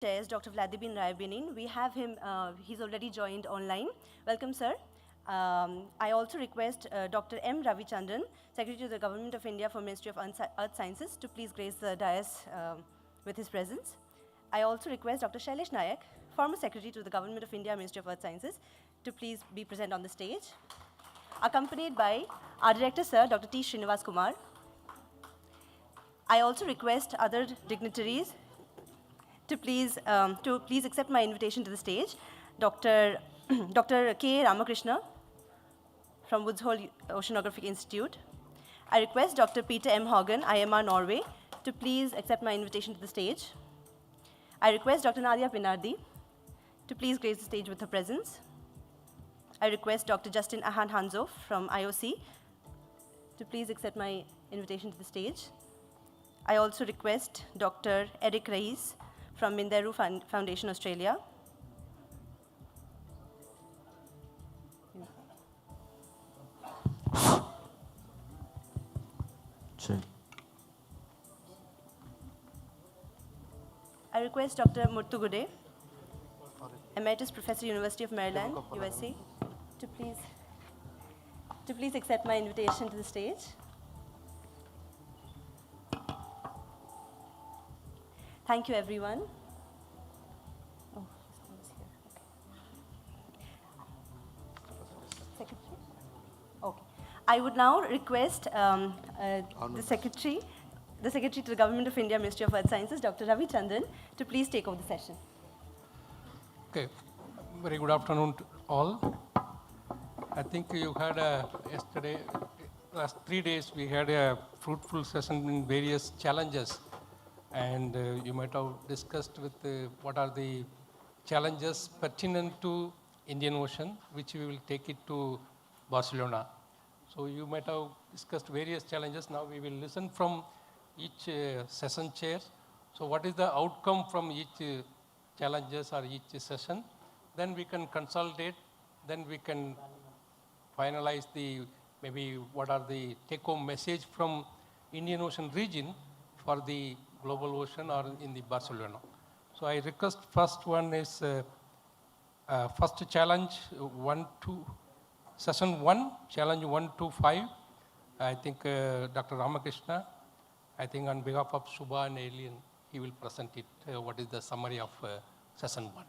Chairs, Dr. Vladimir Raibinin. We have him, he's already joined online. Welcome, sir. I also request Dr. M. Ravichandran, Secretary to the Government of India for Ministry of Earth Sciences, to please grace the dais with his presence. I also request Dr. Shailesh Nayak, former Secretary to the Government of India, Ministry of Earth Sciences, to please be present on the stage, accompanied by our Director, Sir, Dr. T. Srinivas Kumar. I also request other dignitaries to please accept my invitation to the stage. Dr. K. Ramakrishna from Woods Hole Oceanographic Institute. I request Dr. Peter M. Hagen, IMR Norway, to please accept my invitation to the stage. I request Dr. Nadia Pinardi to please grace the stage with her presence. I request Dr. Justin Ahan Hanzo from IOC to please accept my invitation to the stage. I also request Dr. Eric Reis from Minderu Foundation, Australia. I request Dr. Murthu Gude, Emeritus Professor, University of Maryland, USA, to please accept my invitation to the stage. Thank you, everyone. Oh, someone's here. Okay. Secretary? Okay. I would now request the Secretary to the Government of India, Ministry of Earth Sciences, Dr. Ravi Chandran, to please take over the session. Okay. Very good afternoon to all. I think you had yesterday, last 3 days, we had a fruitful session in various challenges. And you might have discussed with what are the challenges pertinent to Indian Ocean, which we will take it to Barcelona. So you might have discussed various challenges. Now we will listen from each session chair. So what is the outcome from each challenges or each session? Then we can consolidate. Then we can finalize the maybe what are the take-home message from Indian Ocean region for the global ocean or in the Barcelona. So I request first one is first challenge session 1, challenge 1 to 5. I think Dr. Ramakrishna, I think on behalf of Subha and Alien, he will present it. What is the summary of session 1?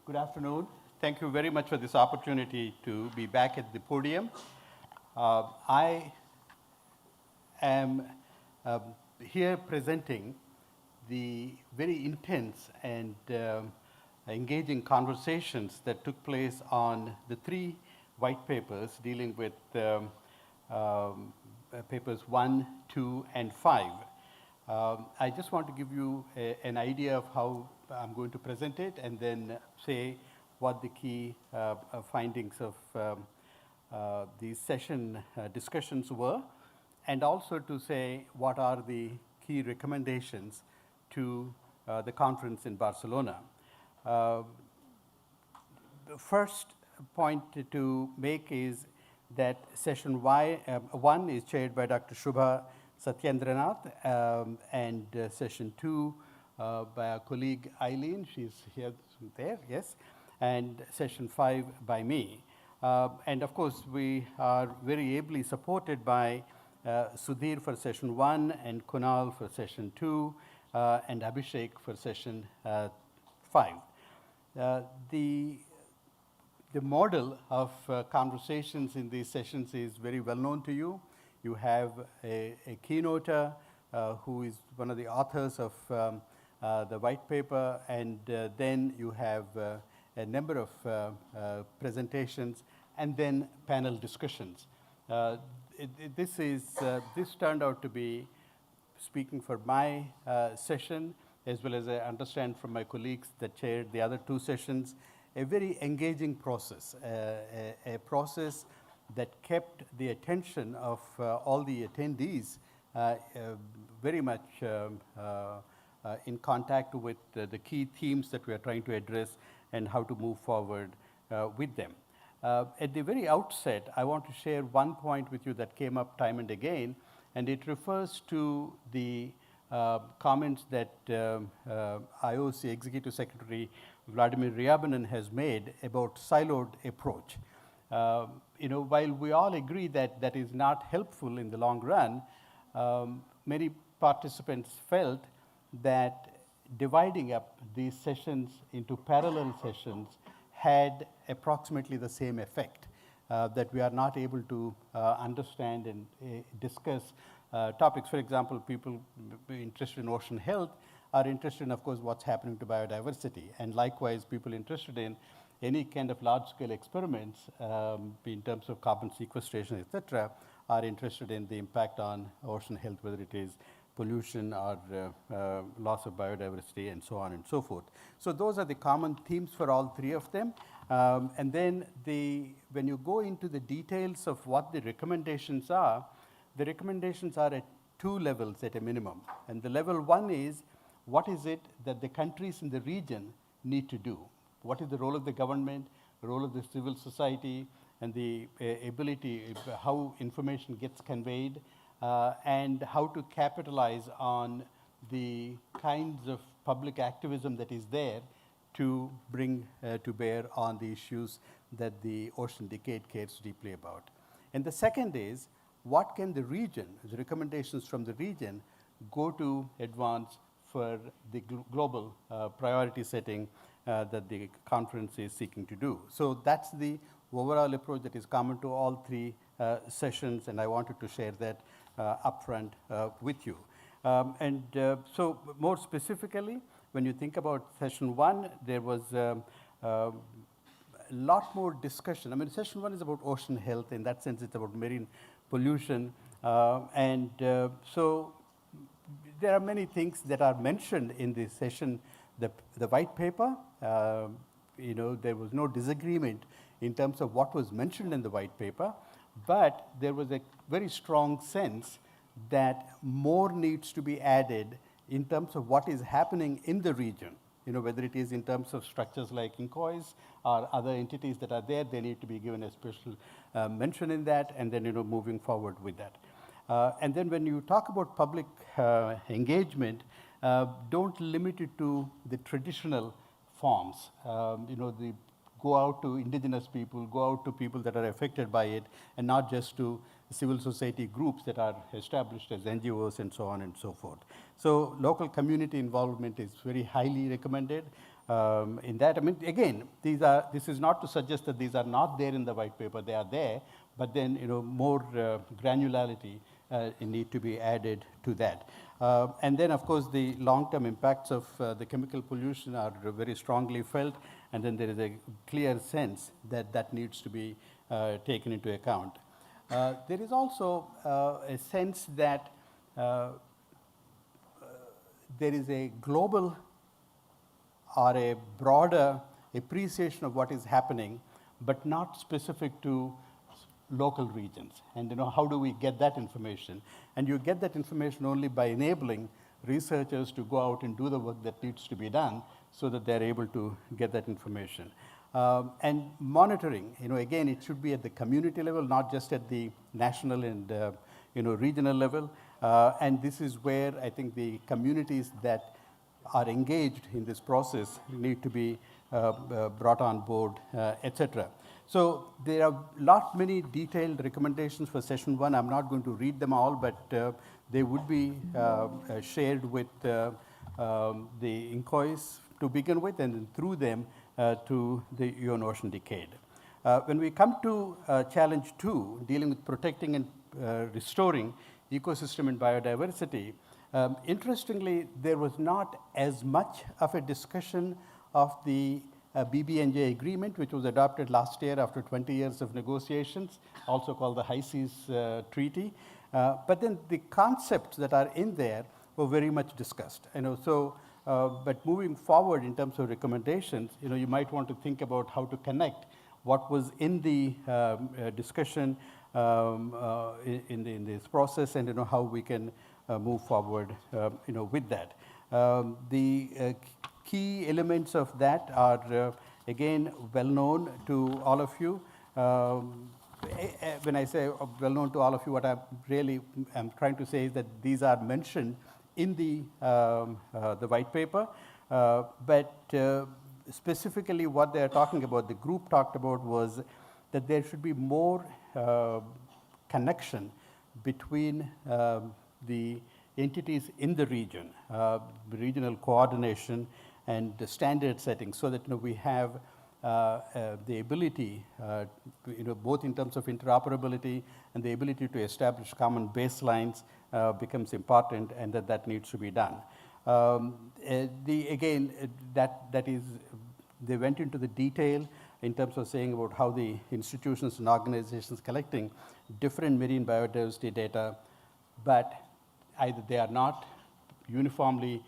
Good afternoon. Thank you very much for this opportunity to be back at the podium. I am here presenting the very intense and engaging conversations that took place on the 3 white papers dealing with papers 1, 2, and 5. I just want to give you an idea of how I'm going to present it and then say what the key findings of these session discussions were, and also to say what are the key recommendations to the conference in Barcelona. The first point to make is that session 1 is chaired by Dr. Shubha Satyendranath, and session 2 by our colleague Eileen, she's here, there, yes, and session 5 by me. And of course, we are very ably supported by Sudhir for session 1 and Kunal for session 2 and Abhishek for session 5. The model of conversations in these sessions is very well known to you. You have a keynoter who is one of the authors of the white paper, and then you have a number of presentations and then panel discussions. This turned out to be, speaking for my session, as well as I understand from my colleagues that chaired the other 2 sessions, a very engaging process, a process that kept the attention of all the attendees very much in contact with the key themes that we are trying to address and how to move forward with them. At the very outset, I want to share one point with you that came up time and again, and it refers to the comments that IOC Executive Secretary Vladimir Ryabinin has made about siloed approach. While we all agree that that is not helpful in the long run, many participants felt that dividing up these sessions into parallel sessions had approximately the same effect, that we are not able to understand and discuss topics. For example, people interested in ocean health are interested in, of course, what's happening to biodiversity. And likewise, people interested in any kind of large-scale experiments in terms of carbon sequestration, et cetera, are interested in the impact on ocean health, whether it is pollution or loss of biodiversity and so on and so forth. So those are the common themes for all three of them. And then when you go into the details of what the recommendations are at two levels at a minimum. And the level one is, what is it that the countries in the region need to do? What is the role of the government, the role of the civil society, and the ability, how information gets conveyed, and how to capitalize on the kinds of public activism that is there to bring to bear on the issues that the ocean decade cares deeply about. And the second is, what can the region, the recommendations from the region, go to advance for the global priority setting that the conference is seeking to do. So that's the overall approach that is common to all three sessions, and I wanted to share that upfront with you. So more specifically, when you think about session one, there was a lot more discussion. I mean, session one is about ocean health. In that sense, it's about marine pollution. So there are many things that are mentioned in this session. The white paper, there was no disagreement in terms of what was mentioned in the white paper, but there was a very strong sense that more needs to be added in terms of what is happening in the region. Whether it is in terms of structures like INCOIS or other entities that are there, they need to be given a special mention in that, and then moving forward with that. And then when you talk about public engagement, don't limit it to the traditional forms. Go out to indigenous people, go out to people that are affected by it, and not just to civil society groups that are established as NGOs and so on and so forth. So local community involvement is very highly recommended in that. I mean, again, this is not to suggest that these are not there in the white paper. They are there, but then more granularity need to be added to that. And then, of course, the long-term impacts of the chemical pollution are very strongly felt, and then there is a clear sense that that needs to be taken into account. There is also a sense that there is a global or a broader appreciation of what is happening, but not specific to local regions. And how do we get that information? And you get that information only by enabling researchers to go out and do the work that needs to be done so that they're able to get that information. And monitoring, again, it should be at the community level, not just at the national and regional level. And this is where I think the communities that are engaged in this process need to be brought on board, etc. So there are many detailed recommendations for session one. I'm not going to read them all, but they would be shared with the INCOIS to begin with, and then through them to the UN Ocean Decade. When we come to challenge 2, dealing with protecting and restoring ecosystem and biodiversity, interestingly, there was not as much of a discussion of the BBNJ agreement, which was adopted last year after 20 years of negotiations, also called the High Seas Treaty. But then the concepts that are in there were very much discussed. But moving forward in terms of recommendations, you might want to think about how to connect what was in the discussion in this process, and how we can move forward with that. The key elements of that are, again, well known to all of you. When I say well known to all of you, what I really am trying to say is that these are mentioned in the white paper, but specifically what they are talking about, the group talked about, was that there should be more connection between the entities in the region, regional coordination and the standard setting, so that we have the ability, both in terms of interoperability and the ability to establish common baselines becomes important, and that needs to be done. Again, that is, they went into the detail in terms of saying about how the institutions and organizations collecting different marine biodiversity data, but either they are not uniformly,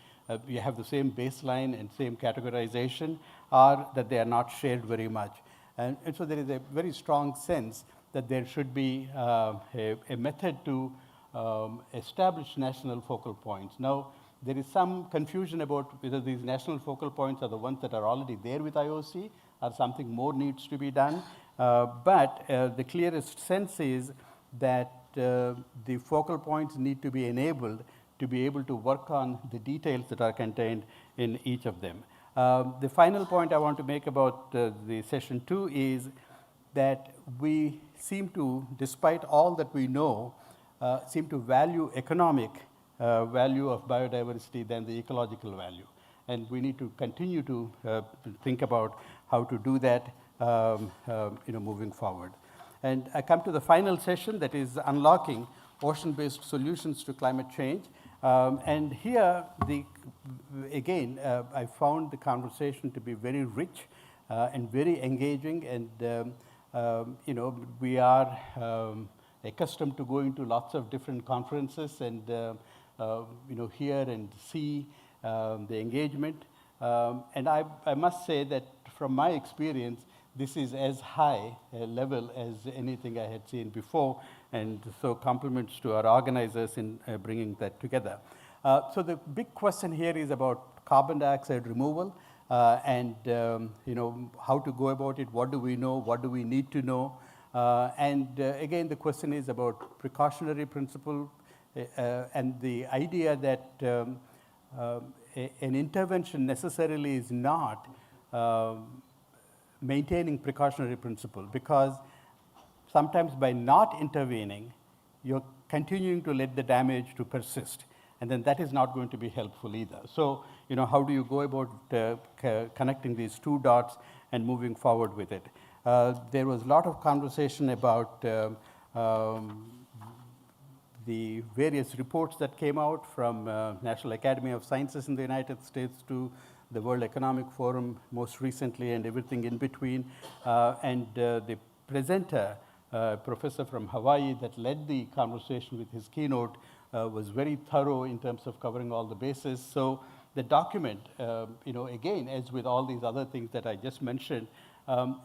you have the same baseline and same categorization, or that they are not shared very much. And so there is a very strong sense that there should be a method to establish national focal points. Now, there is some confusion about whether these national focal points are the ones that are already there with IOC, or something more needs to be done. But the clearest sense is that the focal points need to be enabled to be able to work on the details that are contained in each of them. The final point I want to make about the session 2 is that we seem to, despite all that we know, seem to value economic value of biodiversity than the ecological value. And we need to continue to think about how to do that moving forward. And I come to the final session, that is unlocking ocean-based solutions to climate change. And here, again, I found the conversation to be very rich and very engaging. And we are accustomed to going to lots of different conferences and hear and see the engagement. And I must say that from my experience, this is as high a level as anything I had seen before, and so compliments to our organizers in bringing that together. So the big question here is about carbon dioxide removal and how to go about it, what do we know, what do we need to know. And again, the question is about precautionary principle and the idea that an intervention necessarily is not maintaining precautionary principle, because sometimes by not intervening, you're continuing to let the damage to persist, and then that is not going to be helpful either. So, how do you go about connecting these two dots and moving forward with it? There was a lot of conversation about the various reports that came out from National Academy of Sciences in the United States to the World Economic Forum most recently, and everything in between. And the presenter, professor from Hawaii, that led the conversation with his keynote was very thorough in terms of covering all the bases. So the document, again, as with all these other things that I just mentioned,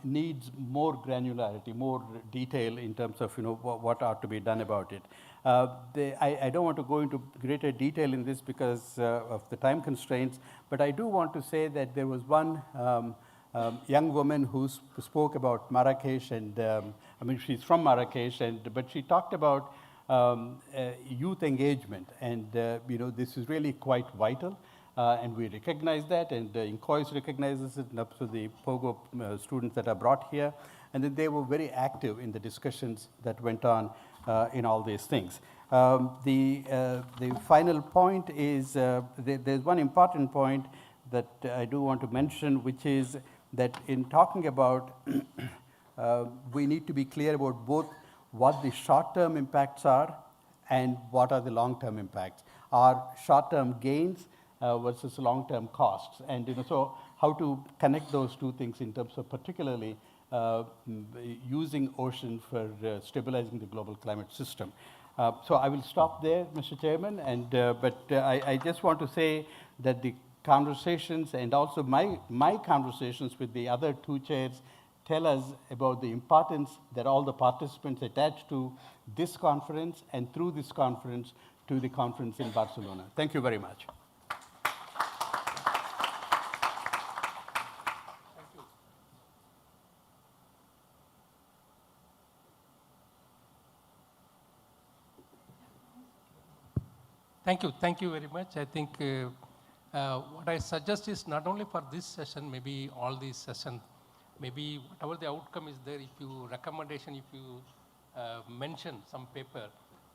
needs more granularity, more detail in terms of what ought to be done about it. I don't want to go into greater detail in this because of the time constraints, but I do want to say that there was one young woman who spoke about Marrakesh, and she's from Marrakesh, but she talked about youth engagement, and this is really quite vital. And we recognize that, and INCOIS recognizes it, and also the POGO students that are brought here. And then they were very active in the discussions that went on in all these things. The final point is, there's one important point that I do want to mention, which is that in talking about, we need to be clear about both what the short-term impacts are and what are the long-term impacts. Are short-term gains versus long-term costs, and so how to connect those two things in terms of particularly using ocean for stabilizing the global climate system. So I will stop there, Mr. Chairman, and but I just want to say that the conversations and also my conversations with the other two chairs tell us about the importance that all the participants attach to this conference and through this conference to the conference in Barcelona. Thank you very much. Thank you very much. I think what I suggest is not only for this session, maybe all these sessions, maybe whatever the outcome is there, if you recommendation, if you mention some paper,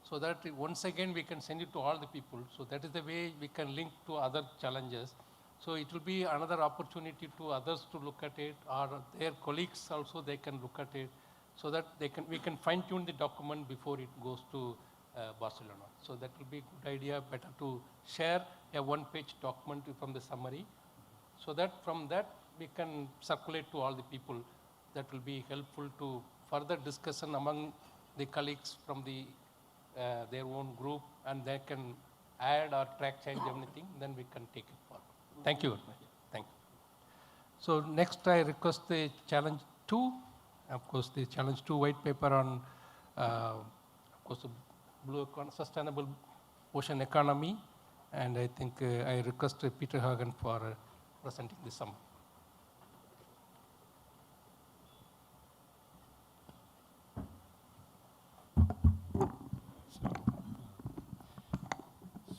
so that once again we can send it to all the people. So that is the way we can link to other challenges. So it will be another opportunity to others to look at it, or their colleagues also they can look at it, so that we can fine tune the document before it goes to Barcelona. So that will be a good idea, better to share a one-page document from the summary, so that from that we can circulate to all the people. That will be helpful to further discussion among the colleagues from their own group, and they can add or track change anything, then we can take it forward. Thank you very much. Thank you. So next I request the challenge 2. Of course, the challenge 2 white paper on, of course, the sustainable ocean economy. And I think I request Peter Hagen for presenting this summary.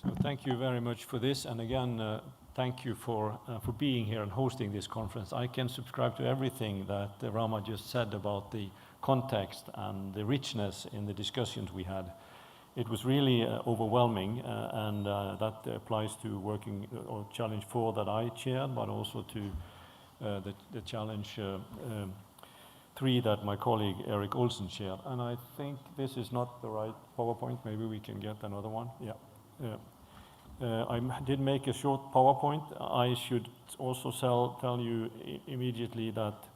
So thank you very much for this. And again, thank you for being here and hosting this conference. I can subscribe to everything that Rama just said about the context and the richness in the discussions we had. It was really overwhelming, and that applies to working or challenge 4 that I chaired, but also to the challenge 3 that my colleague Eric Olsen chaired. And I think this is not the right PowerPoint. Maybe we can get another one. Yeah. I did make a short PowerPoint. I should also tell you immediately that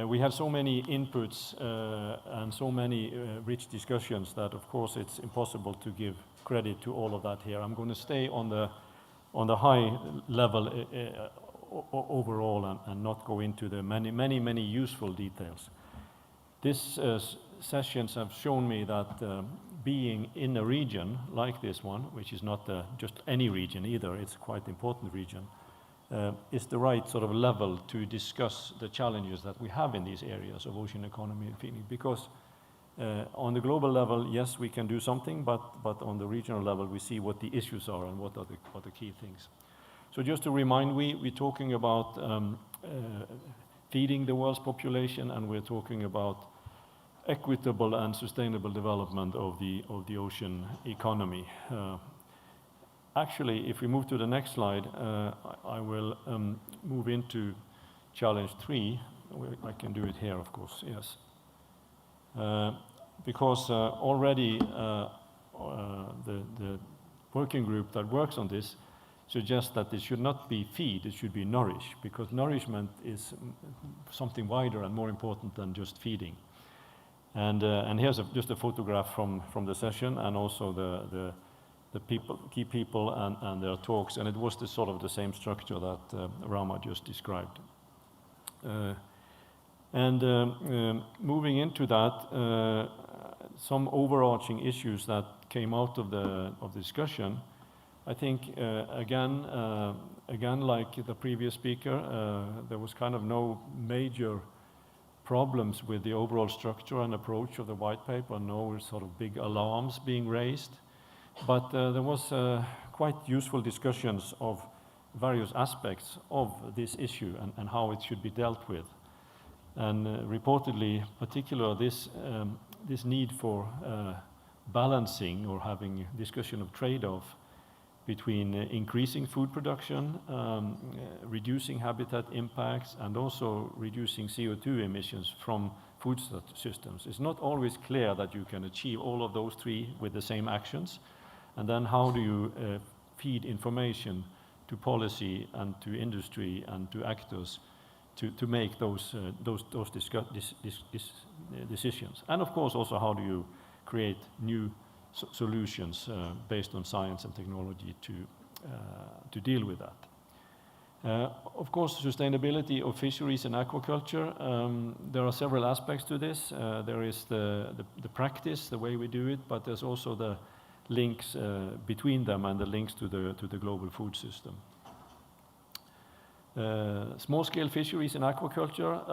we had so many inputs and so many rich discussions that, of course, it's impossible to give credit to all of that here. I'm going to stay on the high level overall and not go into the many useful details. These sessions have shown me that being in a region like this one, which is not just any region either, it's a quite important region, is the right sort of level to discuss the challenges that we have in these areas of ocean economy and feeding. Because on the global level, yes, we can do something, but on the regional level, we see what the issues are and what are the key things. So just to remind, we're talking about feeding the world's population, and we're talking about equitable and sustainable development of the ocean economy. Actually, if we move to the next slide, I will move into challenge 3. I can do it here, of course, yes. Because already the working group that works on this suggests that it should not be feed, it should be nourish, because nourishment is something wider and more important than just feeding. And here's just a photograph from the session, and also the key people and their talks, and it was sort of the same structure that Rama just described. Moving into that, some overarching issues that came out of the discussion, I think again like the previous speaker, there was kind of no major problems with the overall structure and approach of the white paper, no sort of big alarms being raised. But there was quite useful discussions of various aspects of this issue and how it should be dealt with. And reportedly, particularly this need for balancing or having discussion of trade-off between increasing food production, reducing habitat impacts, and also reducing CO2 emissions from food systems. It's not always clear that you can achieve all of those 3 with the same actions. And then how do you feed information to policy and to industry and to actors to make those decisions? And of course also how do you create new solutions based on science and technology to deal with that? Of course, sustainability of fisheries and aquaculture, there are several aspects to this. There is the practice, the way we do it, but there's also the links between them and the links to the global food system. Small-scale fisheries and aquaculture,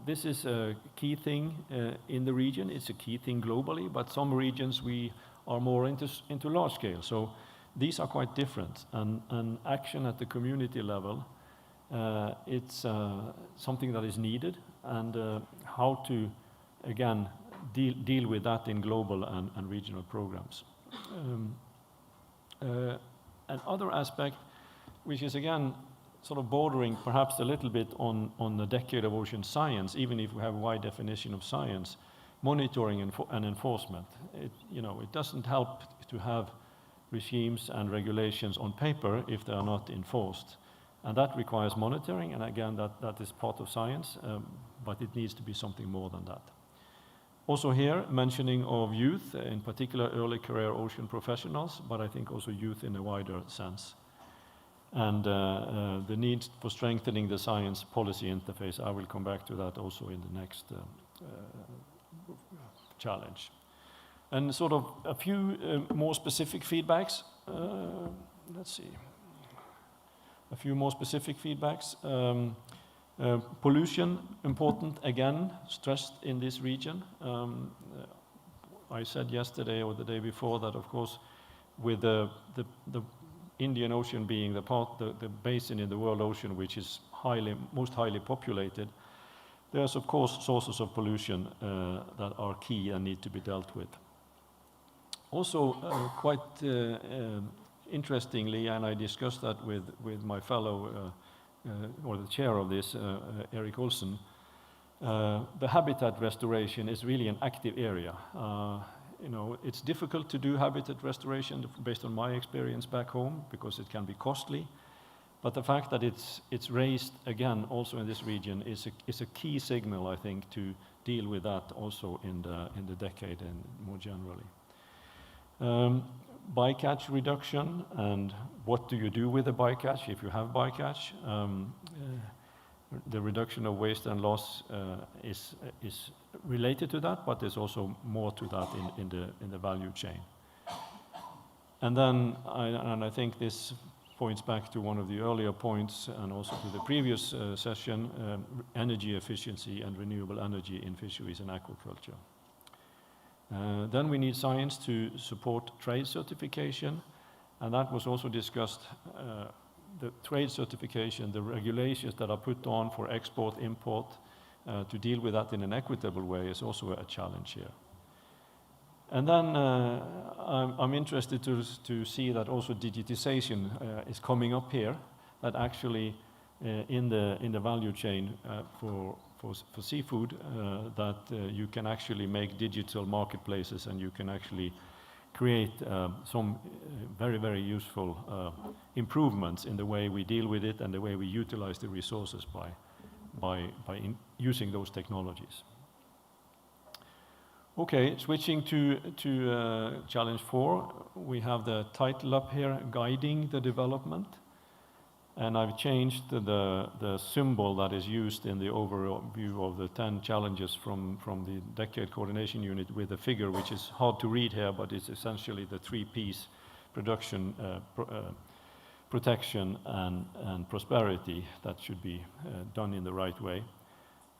this is a key thing in the region. It's a key thing globally, but some regions we are more into large scale. So these are quite different, and action at the community level, it's something that is needed, and how to, again, deal with that in global and regional programs. Another aspect, which is again sort of bordering perhaps a little bit on the decade of ocean science, even if we have a wide definition of science, monitoring and enforcement. It doesn't help to have regimes and regulations on paper if they are not enforced. And that requires monitoring, and again, that is part of science, but it needs to be something more than that. Also here, mentioning of youth, in particular early career ocean professionals, but I think also youth in a wider sense. And the need for strengthening the science policy interface, I will come back to that also in the next challenge. And sort of a few more specific feedbacks. Let's see. A few more specific feedbacks. Pollution, important, again, stressed in this region. I said yesterday or the day before that, of course, with the Indian Ocean being the basin in the world ocean which is most highly populated, there's of course sources of pollution that are key and need to be dealt with. Also, quite interestingly, and I discussed that with my fellow, or the chair of this, Erik Olsen, the habitat restoration is really an active area. It's difficult to do habitat restoration based on my experience back home because it can be costly. But the fact that it's raised again also in this region is a key signal, I think, to deal with that also in the decade and more generally. Bycatch reduction, and what do you do with the bycatch if you have bycatch? The reduction of waste and loss is related to that, but there's also more to that in the value chain. And then, I think this points back to one of the earlier points and also to the previous session, energy efficiency and renewable energy in fisheries and aquaculture. Then we need science to support trade certification, and that was also discussed. The trade certification, the regulations that are put on for export, import, to deal with that in an equitable way is also a challenge here. And then I'm interested to see that also digitization is coming up here, that actually in the value chain for seafood, that you can actually make digital marketplaces, and you can actually create some very, very useful improvements in the way we deal with it and the way we utilize the resources by using those technologies. Okay, switching to challenge 4, we have the title up here, Guiding the Development. And I've changed the symbol that is used in the overview of the 10 challenges from the Decade Coordination Unit with a figure which is hard to read here, but it's essentially the 3 Ps: production, protection, and prosperity that should be done in the right way.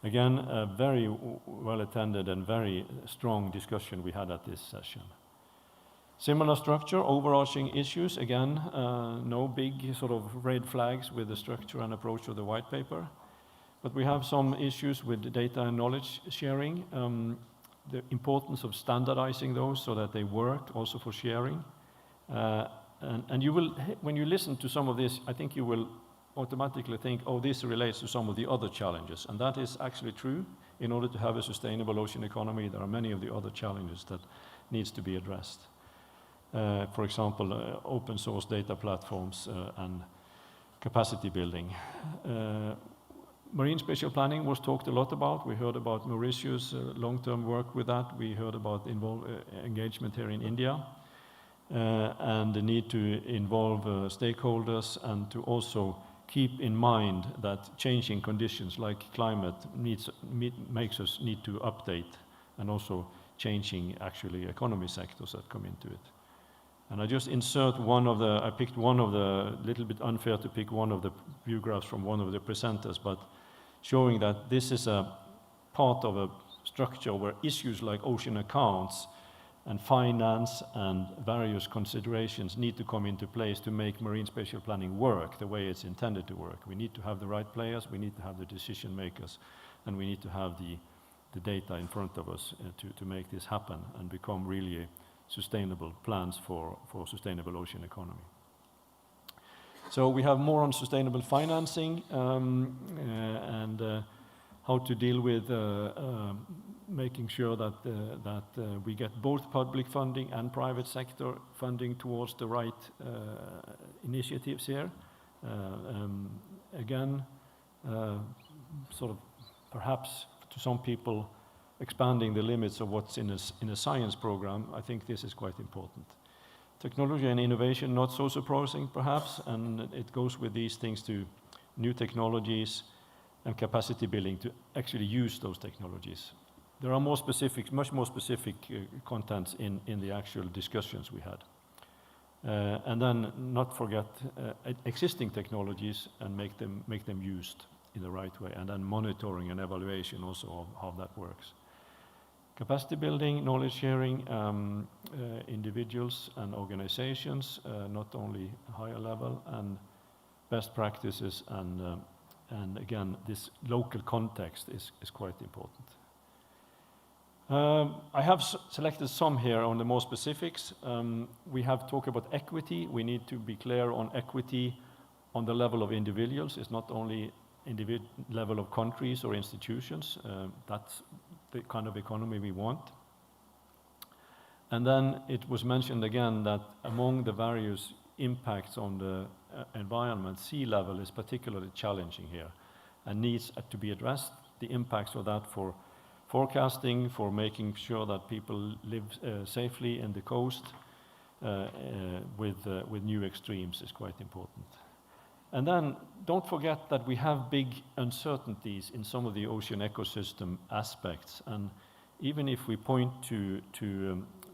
Again, a very well-attended and very strong discussion we had at this session. Similar structure, overarching issues, again, no big sort of red flags with the structure and approach of the white paper. But we have some issues with the data and knowledge sharing, the importance of standardizing those so that they work also for sharing. And you will, when you listen to some of this, I think you will automatically think, oh, this relates to some of the other challenges. And that is actually true. In order to have a sustainable ocean economy, there are many of the other challenges that needs to be addressed. For example, open source data platforms and capacity building. Marine spatial planning was talked a lot about. We heard about Mauritius, long-term work with that. We heard about engagement here in India. And the need to involve stakeholders and to also keep in mind that changing conditions like climate makes us need to update, and also changing actually economy sectors that come into it. And I just insert I picked one of the, little bit unfair to pick one of the view graphs from one of the presenters, but showing that this is a part of a structure where issues like ocean accounts and finance and various considerations need to come into place to make marine spatial planning work the way it's intended to work. We need to have the right players, we need to have the decision makers, and we need to have the data in front of us to make this happen and become really sustainable plans for sustainable ocean economy. So we have more on sustainable financing and how to deal with making sure that we get both public funding and private sector funding towards the right initiatives here. Again, sort of perhaps to some people expanding the limits of what's in a science program, I think this is quite important. Technology and innovation, not so surprising perhaps, and it goes with these things to new technologies and capacity building to actually use those technologies. There are more specific, much more specific contents in the actual discussions we had. And then not forget existing technologies and make them used in the right way, and then monitoring and evaluation also of how that works. Capacity building, knowledge sharing, individuals and organizations, not only higher level, and best practices, and again, this local context is quite important. I have selected some here on the more specifics. We have talked about equity. We need to be clear on equity on the level of individuals. It's not only level of countries or institutions. That's the kind of economy we want. And then it was mentioned again that among the various impacts on the environment, sea level is particularly challenging here and needs to be addressed. The impacts of that for forecasting, for making sure that people live safely in the coast with new extremes is quite important. And then don't forget that we have big uncertainties in some of the ocean ecosystem aspects. And even if we point to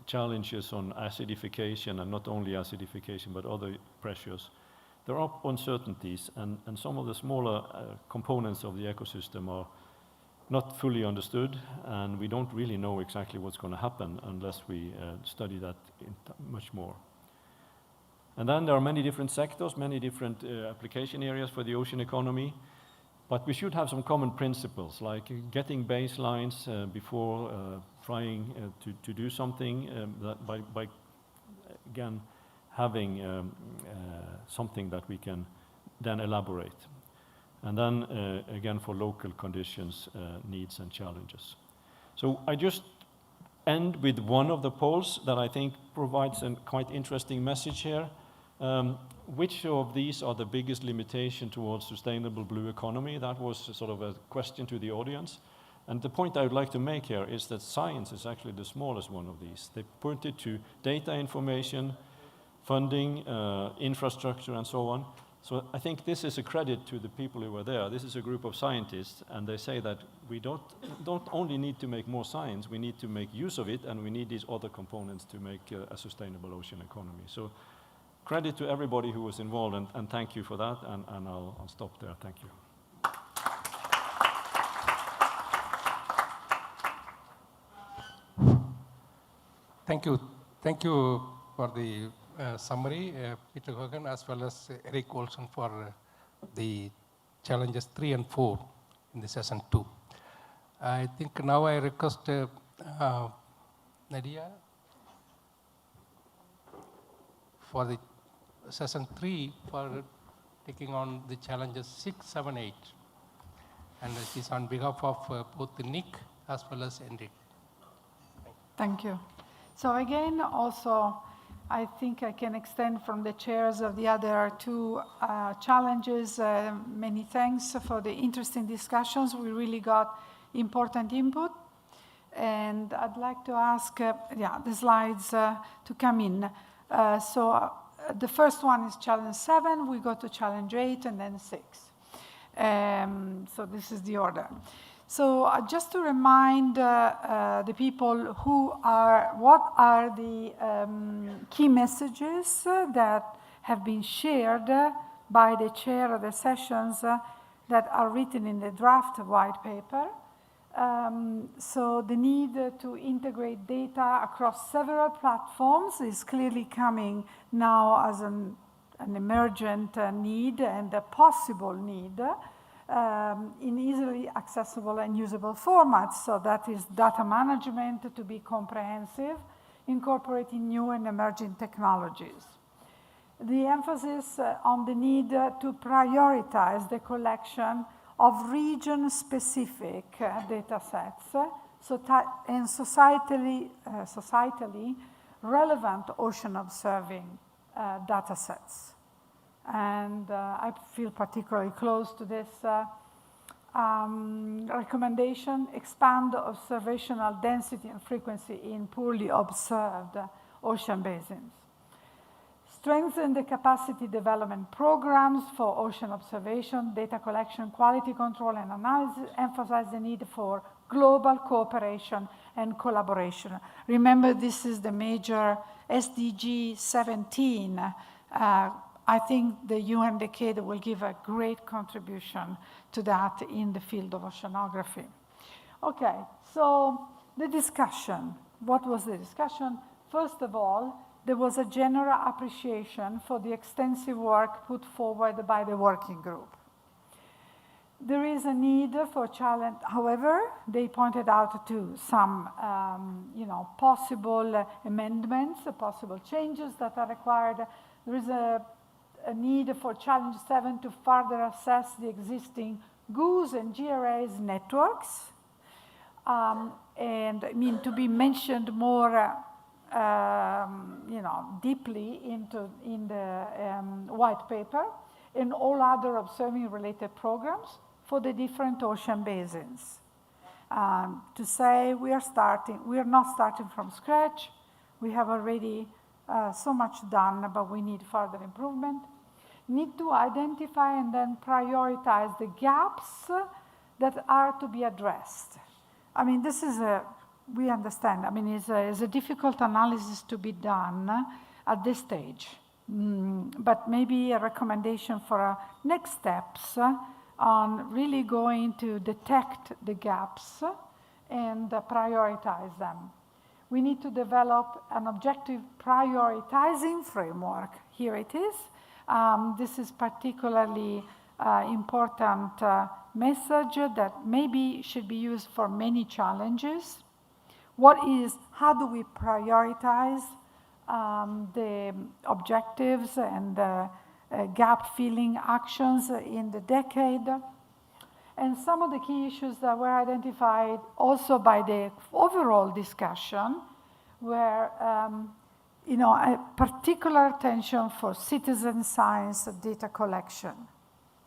challenges on acidification, and not only acidification, but other pressures, there are uncertainties, and some of the smaller components of the ecosystem are not fully understood, and we don't really know exactly what's going to happen unless we study that much more. And then there are many different sectors, many different application areas for the ocean economy, but we should have some common principles, like getting baselines before trying to do something, by again having something that we can then elaborate. And then again for local conditions, needs and challenges. So I just end with one of the polls that I think provides a quite interesting message here. Which of these are the biggest limitation towards sustainable blue economy? That was sort of a question to the audience. And the point I would like to make here is that science is actually the smallest one of these. They pointed to data information, funding, infrastructure, and so on. So I think this is a credit to the people who were there. This is a group of scientists, and they say that we don't only need to make more science, we need to make use of it, and we need these other components to make a sustainable ocean economy. So credit to everybody who was involved, and thank you for that, and I'll stop there. Thank you. Thank you for the summary, Peter Hogan, as well as Eric Olson for the challenges 3 and 4 in the session 2. I think now I request Nadia for the session 3 for taking on the challenges 6, 7, 8. And it is on behalf of both Nick as well as Enric. Thank you. So again, also, I think I can extend from the chairs of the other 2 challenges. Many thanks for the interesting discussions. We really got important input. And I'd like to ask the slides to come in. The first one is challenge 7. We go to challenge 8 and then 6. So this is the order. So just to remind the people what are the key messages that have been shared by the chair of the sessions that are written in the draft white paper. So the need to integrate data across several platforms is clearly coming now as an emergent need and a possible need in easily accessible and usable formats. So that is data management to be comprehensive, incorporating new and emerging technologies. The emphasis on the need to prioritize the collection of region-specific data sets and societally relevant ocean observing data sets. And I feel particularly close to this recommendation: expand observational density and frequency in poorly observed ocean basins. Strengthen the capacity development programs for ocean observation, data collection, quality control, and analysis. Emphasize the need for global cooperation and collaboration. Remember, this is the major SDG 17. I think the UN Decade will give a great contribution to that in the field of oceanography. Okay, so the discussion. What was the discussion? First of all, there was a general appreciation for the extensive work put forward by the working group. There is a need for challenge. However, they pointed out to some possible amendments, possible changes that are required. There is a need for Challenge 7 to further assess the existing GOOS and GRAs networks, and I mean to be mentioned more deeply in the white paper, and all other observing related programs for the different ocean basins. To say we are not starting from scratch. We have already so much done, but we need further improvement. Need to identify and then prioritize the gaps that are to be addressed. I mean, this is we understand. I mean, it's a difficult analysis to be done at this stage. But maybe a recommendation for next steps on really going to detect the gaps and prioritize them. We need to develop an objective prioritizing framework. Here it is. This is particularly important message that maybe should be used for many challenges. How do we prioritize the objectives and the gap-filling actions in the decade? And some of the key issues that were identified also by the overall discussion were a particular attention for citizen science data collection.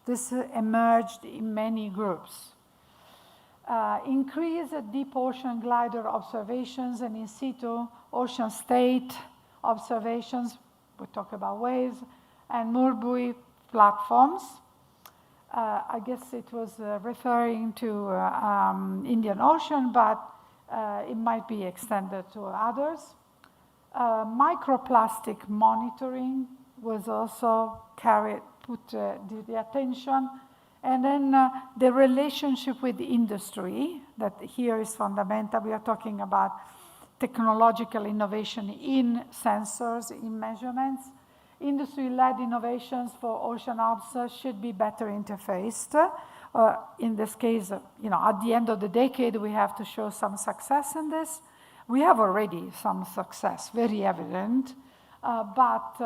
This emerged in many groups. Increase deep ocean glider observations and in situ ocean state observations. We talk about waves and more buoy platforms. I guess it was referring to Indian Ocean, but it might be extended to others. Microplastic monitoring was also put the attention. And then the relationship with the industry, that here is fundamental. We are talking about technological innovation in sensors, in measurements. Industry-led innovations for ocean ops should be better interfaced. In this case, at the end of the decade, we have to show some success in this. We have already some success, very evident, but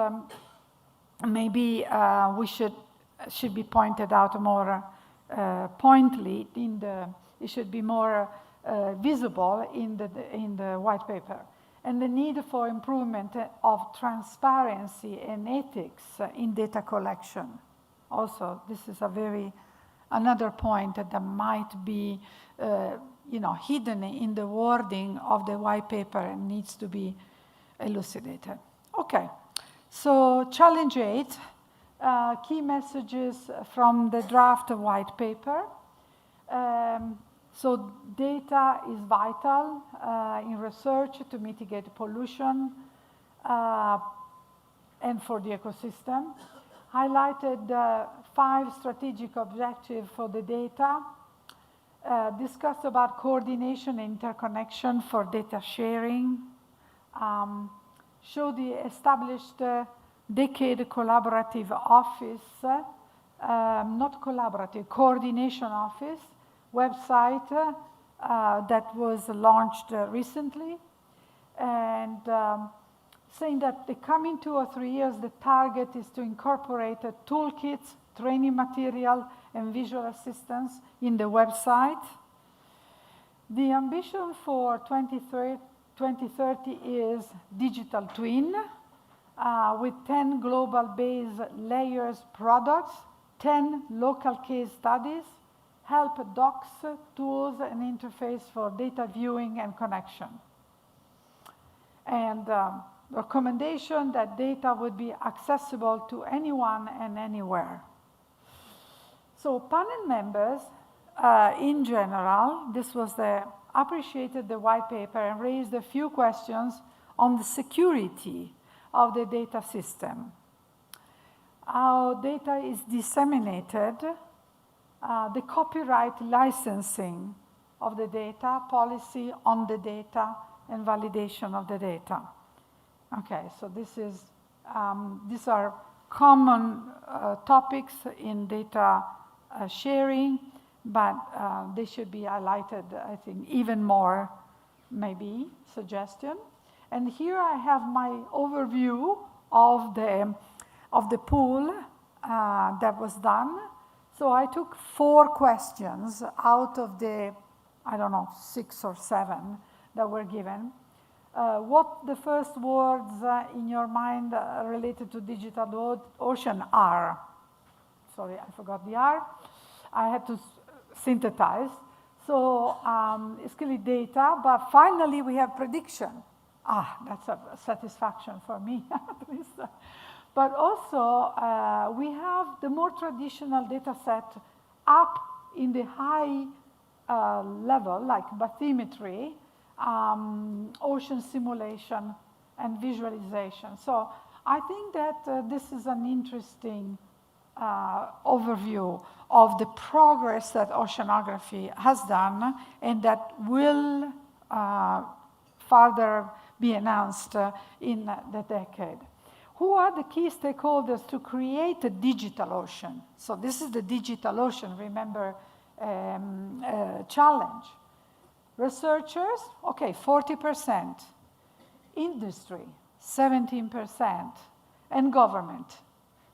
maybe we should be pointed out more pointedly it should be more visible in the white paper. And the need for improvement of transparency and ethics in data collection. Also, this is another point that might be hidden in the wording of the white paper and needs to be elucidated. Okay, so challenge 8. Key messages from the draft white paper. So data is vital in research to mitigate pollution and for the ecosystem. Highlighted 5 strategic objectives for the data. discussed about coordination and interconnection for data sharing, show the established decade collaborative office, not collaborative, coordination office website that was launched recently, and saying that the coming 2 or 3 years, the target is to incorporate toolkits, training material, and visual assistance in the website. The ambition for 2030 is digital twin with 10 global base layers products, 10 local case studies, help docs, tools, and interface for data viewing and connection. And recommendation that data would be accessible to anyone and anywhere. So panel members, in general, appreciated the white paper and raised a few questions on the security of the data system, how data is disseminated, the copyright licensing of the data, policy on the data, and validation of the data. Okay, so these are common topics in data sharing, but they should be highlighted, I think, even more, maybe, suggestion. And here I have my overview of the pool that was done. So I took 4 questions out of the, I don't know, 6 or 7 that were given. What the first words in your mind related to digital ocean are? Sorry, I forgot the R. I had to synthesize. So it's clearly data, but finally we have prediction. That's a satisfaction for me, at least. But also, we have the more traditional data set up in the high level, like bathymetry, ocean simulation, and visualization. So I think that this is an interesting overview of the progress that oceanography has done and that will further be announced in the decade. Who are the key stakeholders to create a digital ocean? So this is the digital ocean, remember, challenge. Researchers, okay, 40%. Industry, 17%. And government.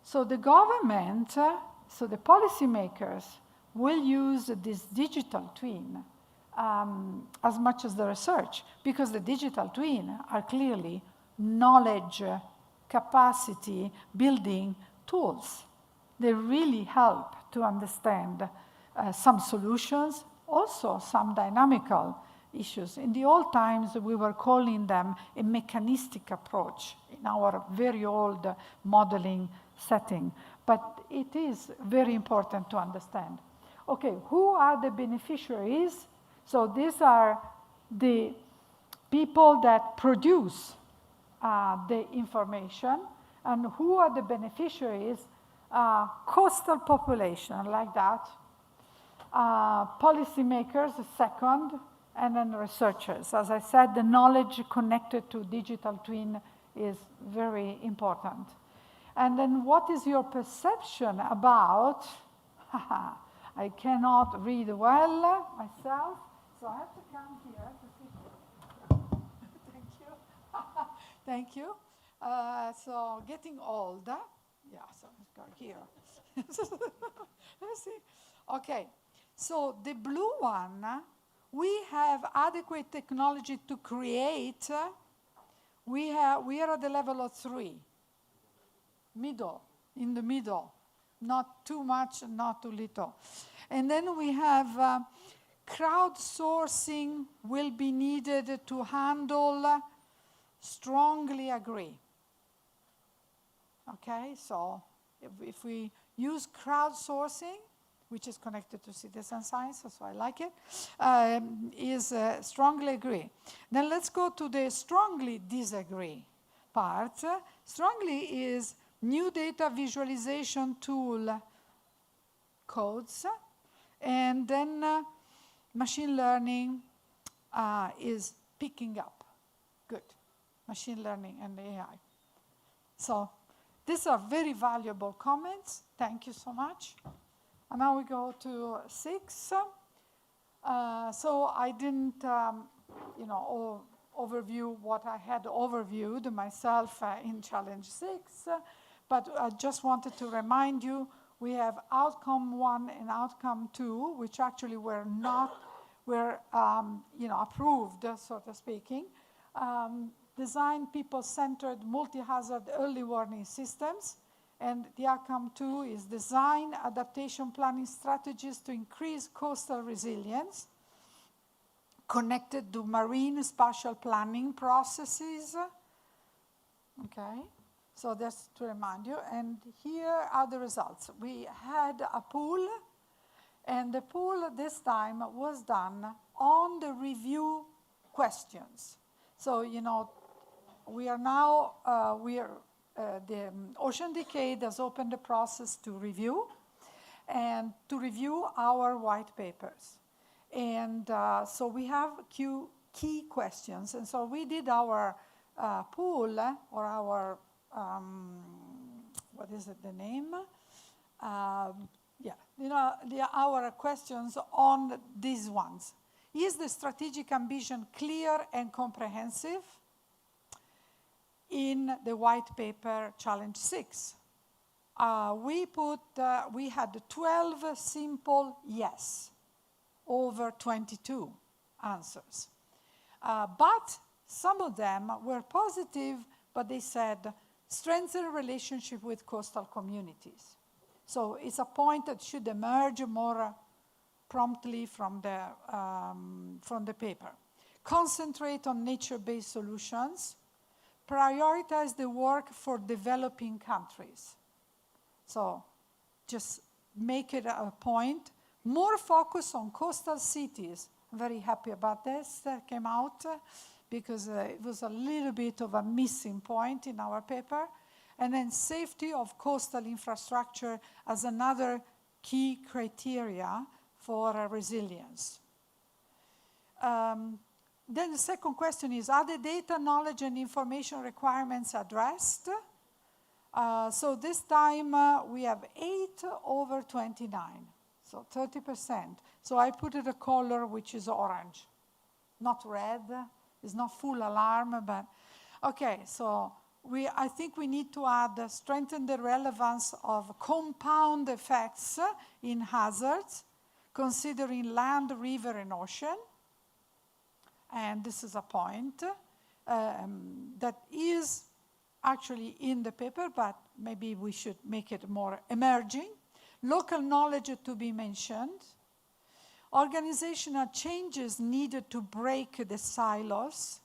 So the government, so the policymakers will use this digital twin as much as the research, because the digital twin are clearly knowledge, capacity building tools. They really help to understand some solutions, also some dynamical issues. In the old times, we were calling them a mechanistic approach in our very old modeling setting. But it is very important to understand. Okay, who are the beneficiaries? So these are the people that produce the information, and who are the beneficiaries? Coastal population, like that. Policymakers, second, and then researchers. As I said, the knowledge connected to digital twin is very important. And then what is your perception about, I cannot read well myself, so I have to come here to see. Thank you. Thank you. So getting old, yeah, so let's go here. Let's see. Okay, so the blue one, we have adequate technology to create. We are at the level of 3. Middle, in the middle. Not too much, not too little. And then we have crowdsourcing will be needed to handle. Strongly agree. Okay, so if we use crowdsourcing, which is connected to citizen science, so I like it, is strongly agree. Then let's go to the strongly disagree part. Strongly is new data visualization tool codes, and then machine learning is picking up. Good. Machine learning and AI. So these are very valuable comments. Thank you so much. And now we go to 6. So I didn't, overview what I had overviewed myself in Challenge 6, but I just wanted to remind you we have outcome 1 and outcome 2, which actually were approved, so to speaking. Design people-centered multi-hazard early warning systems. And the outcome 2 is design adaptation planning strategies to increase coastal resilience, connected to marine spatial planning processes. Okay, so that's to remind you. And here are the results. We had a pool, and the pool this time was done on the review questions. So, we are now, the Ocean Decade has opened the process to review our white papers. And so we have key questions. And so we did our pool, or our, what is it, the name? Our questions on these ones. Is the strategic ambition clear and comprehensive? In the white paper Challenge 6. We had 12 simple yes, over 22 answers. But some of them were positive, but they said, strengthen relationship with coastal communities. So it's a point that should emerge more promptly from the paper. Concentrate on nature-based solutions. Prioritize the work for developing countries. So just make it a point. More focus on coastal cities. I'm very happy about this that came out because it was a little bit of a missing point in our paper. And then safety of coastal infrastructure as another key criteria for resilience. Then the second question is, are the data, knowledge, and information requirements addressed? So this time we have 8 over 29, so 30%. So I put it a color which is orange, not red. It's not full alarm, but okay. So I think we need to add, strengthen the relevance of compound effects in hazards, considering land, river, and ocean. And this is a point that is actually in the paper, but maybe we should make it more emerging. Local knowledge to be mentioned. Organizational changes needed to break the silos.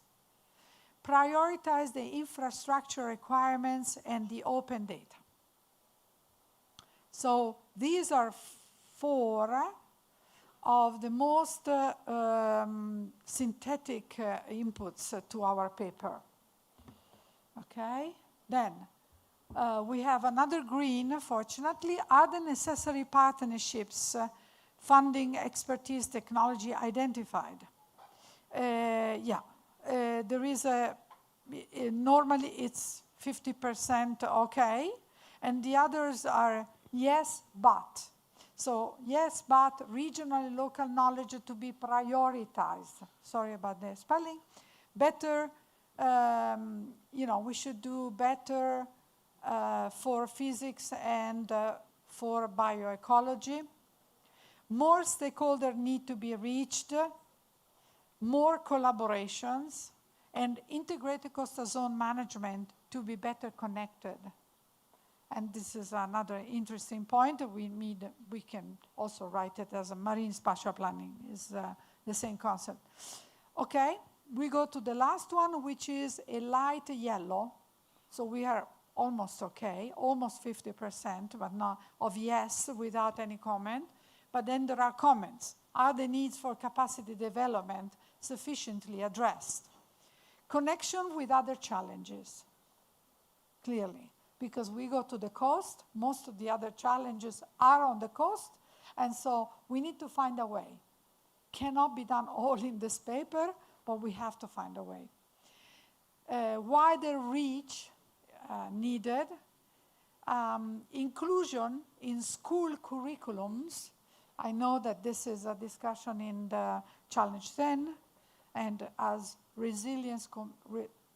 Prioritize the infrastructure requirements and the open data. So these are 4 of the most synthetic inputs to our paper. Okay, then we have another green, fortunately. Other necessary partnerships, funding, expertise, technology identified. There is normally it's 50% okay, and the others are yes, but. So yes, but regional and local knowledge to be prioritized. Sorry about the spelling. Better, we should do better for physics and for bioecology. More stakeholders need to be reached, more collaborations, and integrated coastal zone management to be better connected. And this is another interesting point. We can also write it as a marine spatial planning. It's the same concept. Okay, we go to the last one, which is a light yellow. So we are almost okay, almost 50%, but not of yes without any comment. But then there are comments. Are the needs for capacity development sufficiently addressed? Connection with other challenges, clearly. Because we go to the coast, most of the other challenges are on the coast, and so we need to find a way cannot be done all in this paper, but we have to find a way. Wider reach needed, inclusion in school curriculums. I know that this is a discussion in the Challenge 10, and as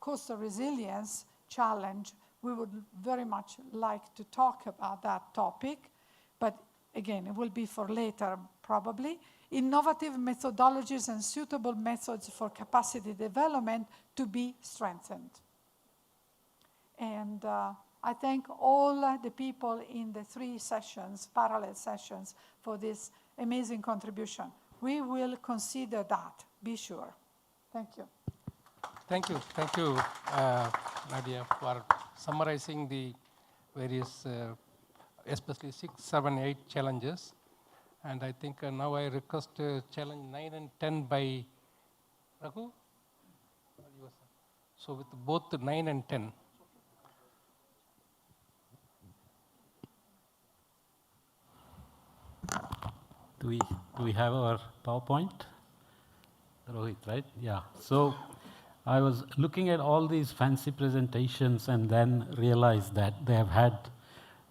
coastal resilience challenge, we would very much like to talk about that topic, but again, it will be for later probably. Innovative methodologies and suitable methods for capacity development to be strengthened. And I thank all the people in the 3 sessions, parallel sessions, for this amazing contribution. We will consider that, be sure. Thank you. Thank you, Nadia, for summarizing the various, especially 6, 7, 8 challenges. And I think now I request challenge 9 and 10 by Raghu. So with both 9 and 10. Do we have our PowerPoint? Rohit, right? Yeah. So I was looking at all these fancy presentations and then realized that they have had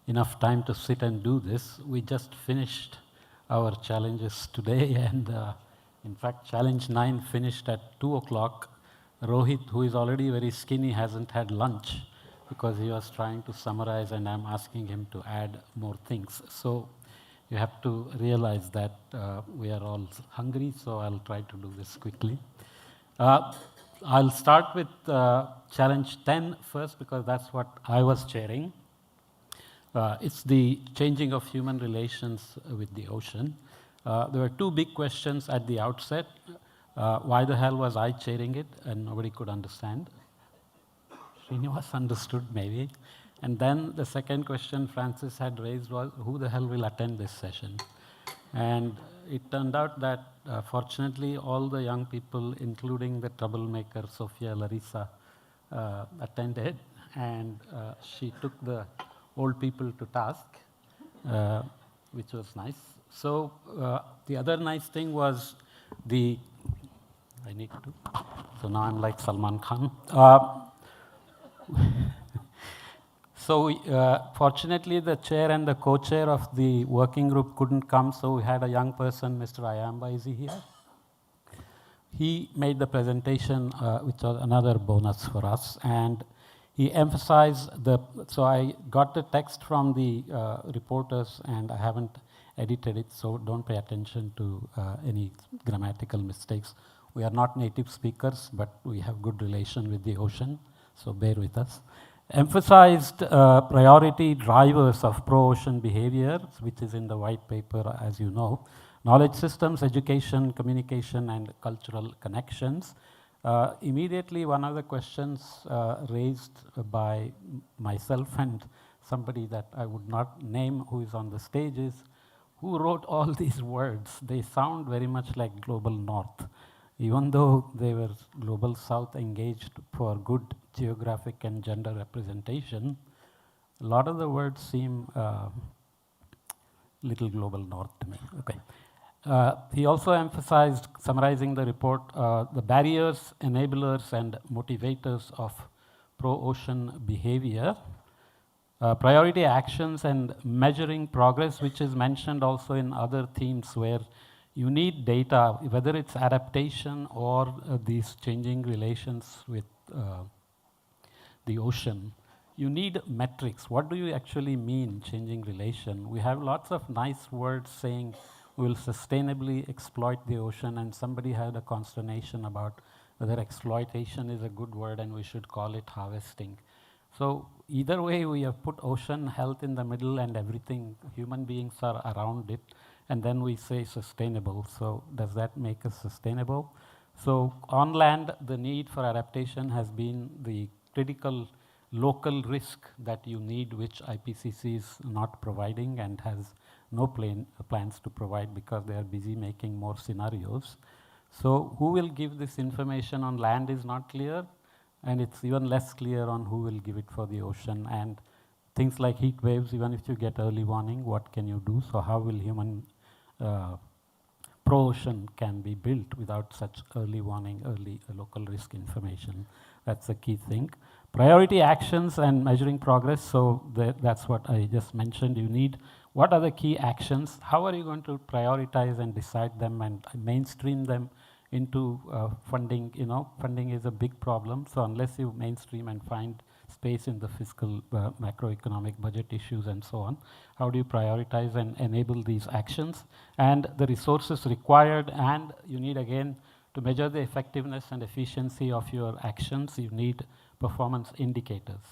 enough time to sit and do this. We just finished our challenges today, and in fact, challenge 9 finished at 2 o'clock. Rohit, who is already very skinny, hasn't had lunch because he was trying to summarize, and I'm asking him to add more things. So you have to realize that we are all hungry, so I'll try to do this quickly. I'll start with challenge 10 first, because that's what I was chairing. It's the changing of human relations with the ocean. There were 2 big questions at the outset. Why the hell was I chairing it? And nobody could understand. Srinivas understood, maybe. And then the second question Francis had raised was, who the hell will attend this session? And it turned out that, fortunately, all the young people, including the troublemaker Sofia Larissa, attended. And she took the old people to task, which was nice. So the other nice thing was so now I'm like Salman Khan. So fortunately, the chair and the co-chair of the working group couldn't come, so we had a young person, Mr. Ayamba, is he here? He made the presentation, which was another bonus for us, and he emphasized so I got the text from the reporters, and I haven't edited it, so don't pay attention to any grammatical mistakes. We are not native speakers, but we have good relation with the ocean, so bear with us. Emphasized priority drivers of pro-ocean behavior, which is in the white paper, as you know. Knowledge systems, education, communication, and cultural connections. Immediately, one of the questions raised by myself and somebody that I would not name who is on the stage is, who wrote all these words? They sound very much like Global North. Even though they were Global South engaged for good geographic and gender representation, a lot of the words seem little Global North to me. Okay. He also emphasized, summarizing the report, the barriers, enablers, and motivators of pro-ocean behavior. Priority actions and measuring progress, which is mentioned also in other themes where you need data, whether it's adaptation or these changing relations with the ocean. You need metrics. What do you actually mean, changing relation? We have lots of nice words saying we'll sustainably exploit the ocean, and somebody had a consternation about whether exploitation is a good word and we should call it harvesting. So either way, we have put ocean health in the middle and everything, human beings are around it, and then we say sustainable. So does that make us sustainable? So on land, the need for adaptation has been the critical local risk that you need, which IPCC is not providing and has no plans to provide because they are busy making more scenarios. So who will give this information on land is not clear, and it's even less clear on who will give it for the ocean. And things like heat waves, even if you get early warning, what can you do? So how will human pro-ocean can be built without such early warning, early local risk information. That's the key thing. Priority actions and measuring progress. So that's what I just mentioned. You need, what are the key actions? How are you going to prioritize and decide them and mainstream them into funding? You know, funding is a big problem. So unless you mainstream and find space in the fiscal macroeconomic budget issues and so on, how do you prioritize and enable these actions? And the resources required, and you need again, to measure the effectiveness and efficiency of your actions, you need performance indicators.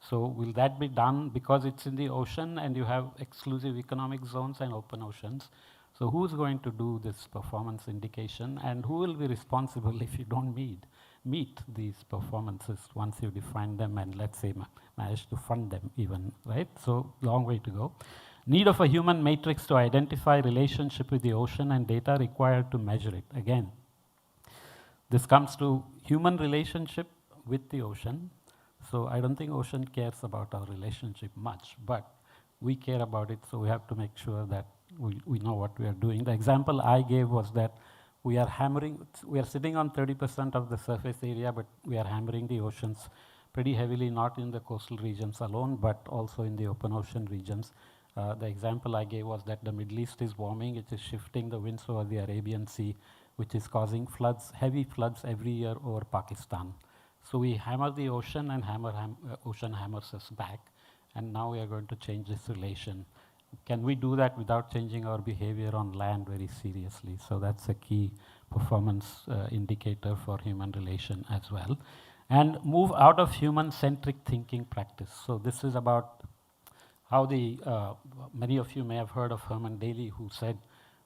So will that be done because it's in the ocean and you have exclusive economic zones and open oceans? So who's going to do this performance indication, and who will be responsible if you don't meet these performances once you define them and let's say manage to fund them even, right? So long way to go. Need of a human matrix to identify relationship with the ocean and data required to measure it. Again, this comes to human relationship with the ocean. So I don't think ocean cares about our relationship much, but we care about it, so we have to make sure that we know what we are doing. The example I gave was that we are sitting on 30% of the surface area, but we are hammering the oceans pretty heavily, not in the coastal regions alone, but also in the open ocean regions. The example I gave was that the Middle East is warming, it is shifting the winds over the Arabian Sea, which is causing floods, heavy floods every year over Pakistan. So we hammer the ocean and ocean hammers us back. And now we are going to change this relation. Can we do that without changing our behavior on land very seriously? So that's a key performance indicator for human relation as well. And move out of human-centric thinking practice. So this is about how many of you may have heard of Herman Daly, who said,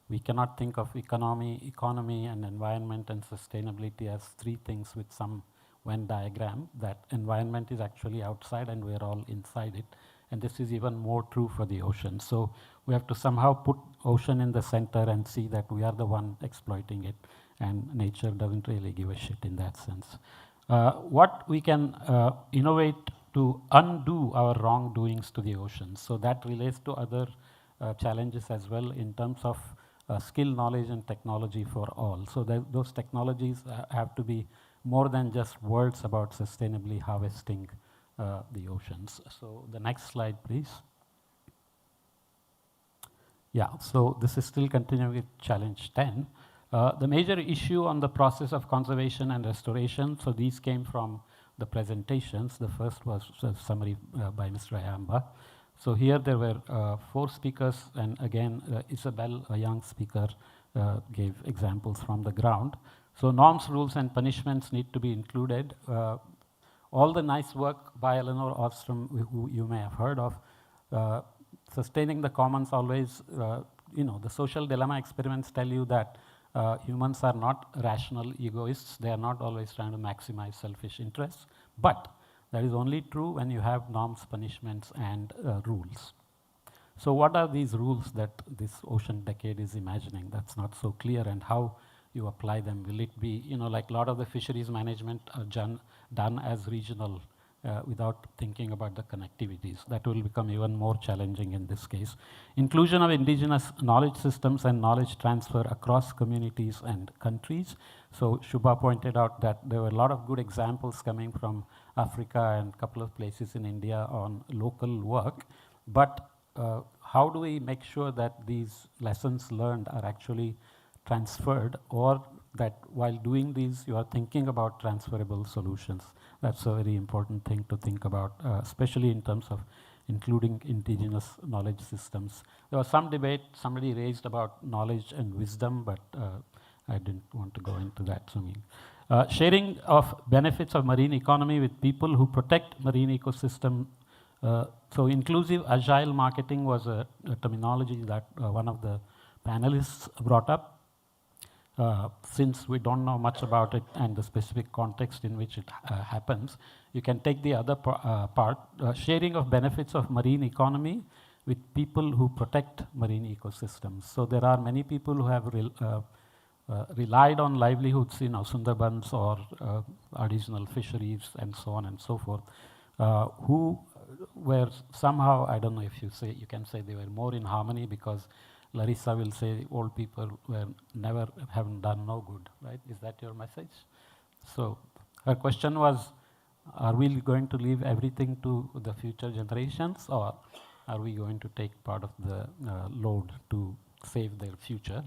we cannot think of economy and environment and sustainability as three things with some Venn diagram, that environment is actually outside and we're all inside it. And this is even more true for the ocean. So we have to somehow put ocean in the center and see that we are the one exploiting it, and nature doesn't really give a shit in that sense. What we can innovate to undo our wrongdoings to the ocean. So that relates to other challenges as well in terms of skill, knowledge, and technology for all. So those technologies have to be more than just words about sustainably harvesting the oceans. So the next slide, please. Yeah, so this is still continuing with challenge 10. The major issue on the process of conservation and restoration, so these came from the presentations. The first was a summary by Mr. Ayamba. So here there were 4 speakers, and again, Isabel, a young speaker, gave examples from the ground. So norms, rules, and punishments need to be included. All the nice work by Eleanor Ostrom, who you may have heard of, sustaining the commons always, the social dilemma experiments tell you that humans are not rational egoists. They are not always trying to maximize selfish interests. But that is only true when you have norms, punishments, and rules. So what are these rules that this ocean decade is imagining? That's not so clear, and how you apply them. Will it be, like a lot of the fisheries management are done as regional without thinking about the connectivities? That will become even more challenging in this case. Inclusion of indigenous knowledge systems and knowledge transfer across communities and countries. So Shubha pointed out that there were a lot of good examples coming from Africa and a couple of places in India on local work. But how do we make sure that these lessons learned are actually transferred, or that while doing these, you are thinking about transferable solutions? That's a very important thing to think about, especially in terms of including indigenous knowledge systems. There was some debate, somebody raised about knowledge and wisdom, but I didn't want to go into that. Sharing of benefits of marine economy with people who protect marine ecosystem. So inclusive agile marketing was a terminology that one of the panelists brought up. Since we don't know much about it and the specific context in which it happens, you can take the other part, sharing of benefits of marine economy with people who protect marine ecosystems. So there are many people who have relied on livelihoods, Sundarbans or artisanal fisheries and so on and so forth, who were somehow, I don't know if you can say they were more in harmony because Larissa will say old people were never haven't done no good, right? Is that your message? So her question was, are we going to leave everything to the future generations, or are we going to take part of the load to save their future?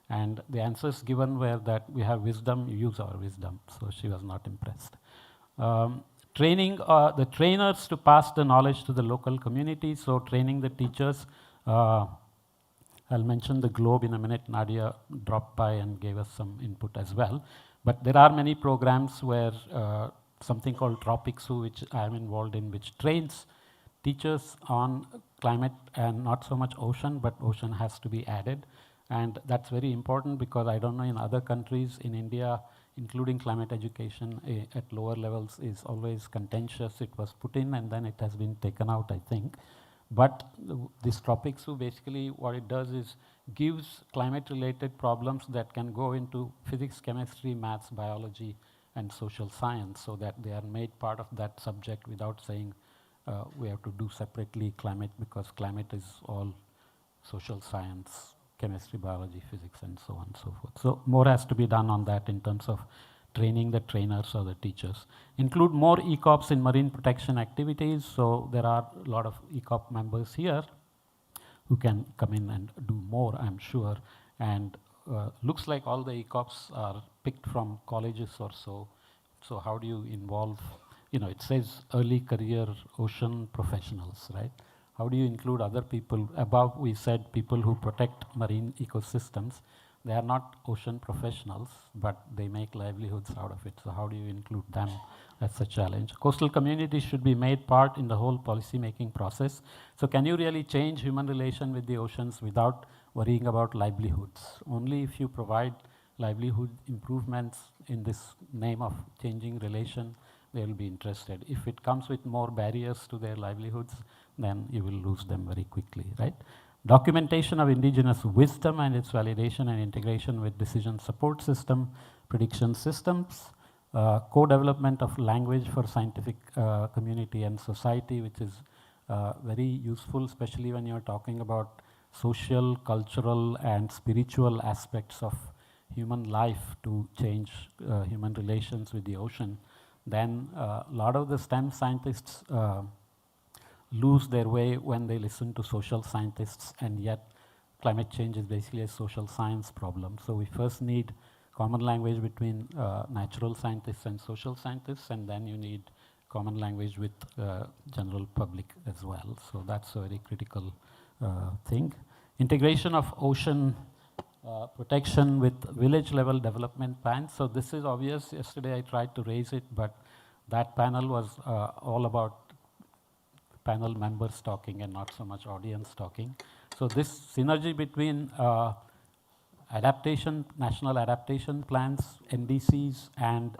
And the answers given were that we have wisdom, use our wisdom. So she was not impressed. Training the trainers to pass the knowledge to the local community. So training the teachers. I'll mention the Globe in a minute. Nadia dropped by and gave us some input as well. But there are many programs where something called Tropicsoo, which I am involved in, which trains teachers on climate and not so much ocean, but ocean has to be added. And that's very important because I don't know in other countries, in India, including climate education at lower levels is always contentious. It was put in and then it has been taken out, I think. But this Tropicsoo, basically what it does is gives climate-related problems that can go into physics, chemistry, maths, biology, and social science, so that they are made part of that subject without saying we have to do separately climate, because climate is all social science, chemistry, biology, physics, and so on and so forth. So more has to be done on that in terms of training the trainers or the teachers. Include more ECOPs in marine protection activities. So there are a lot of ECOP members here who can come in and do more, I'm sure. And looks like all the ECOPs are picked from colleges or so. So how do you involve, it says early career ocean professionals, right? How do you include other people? Above we said people who protect marine ecosystems. They are not ocean professionals, but they make livelihoods out of it. So how do you include them? That's a challenge. Coastal communities should be made part in the whole policy making process. So can you really change human relation with the oceans without worrying about livelihoods? Only if you provide livelihood improvements in this name of changing relation, they will be interested. If it comes with more barriers to their livelihoods, then you will lose them very quickly, right? Documentation of indigenous wisdom and its validation and integration with decision support system, prediction systems, co-development of language for scientific community and society, which is very useful, especially when you're talking about social, cultural, and spiritual aspects of human life to change human relations with the ocean. Then a lot of the STEM scientists lose their way when they listen to social scientists, and yet climate change is basically a social science problem. So we first need common language between natural scientists and social scientists, and then you need common language with general public as well. So that's a very critical thing. Integration of ocean protection with village level development plans. So this is obvious. Yesterday I tried to raise it, but that panel was all about panel members talking and not so much audience talking. So this synergy between adaptation, national adaptation plans, NDCs, and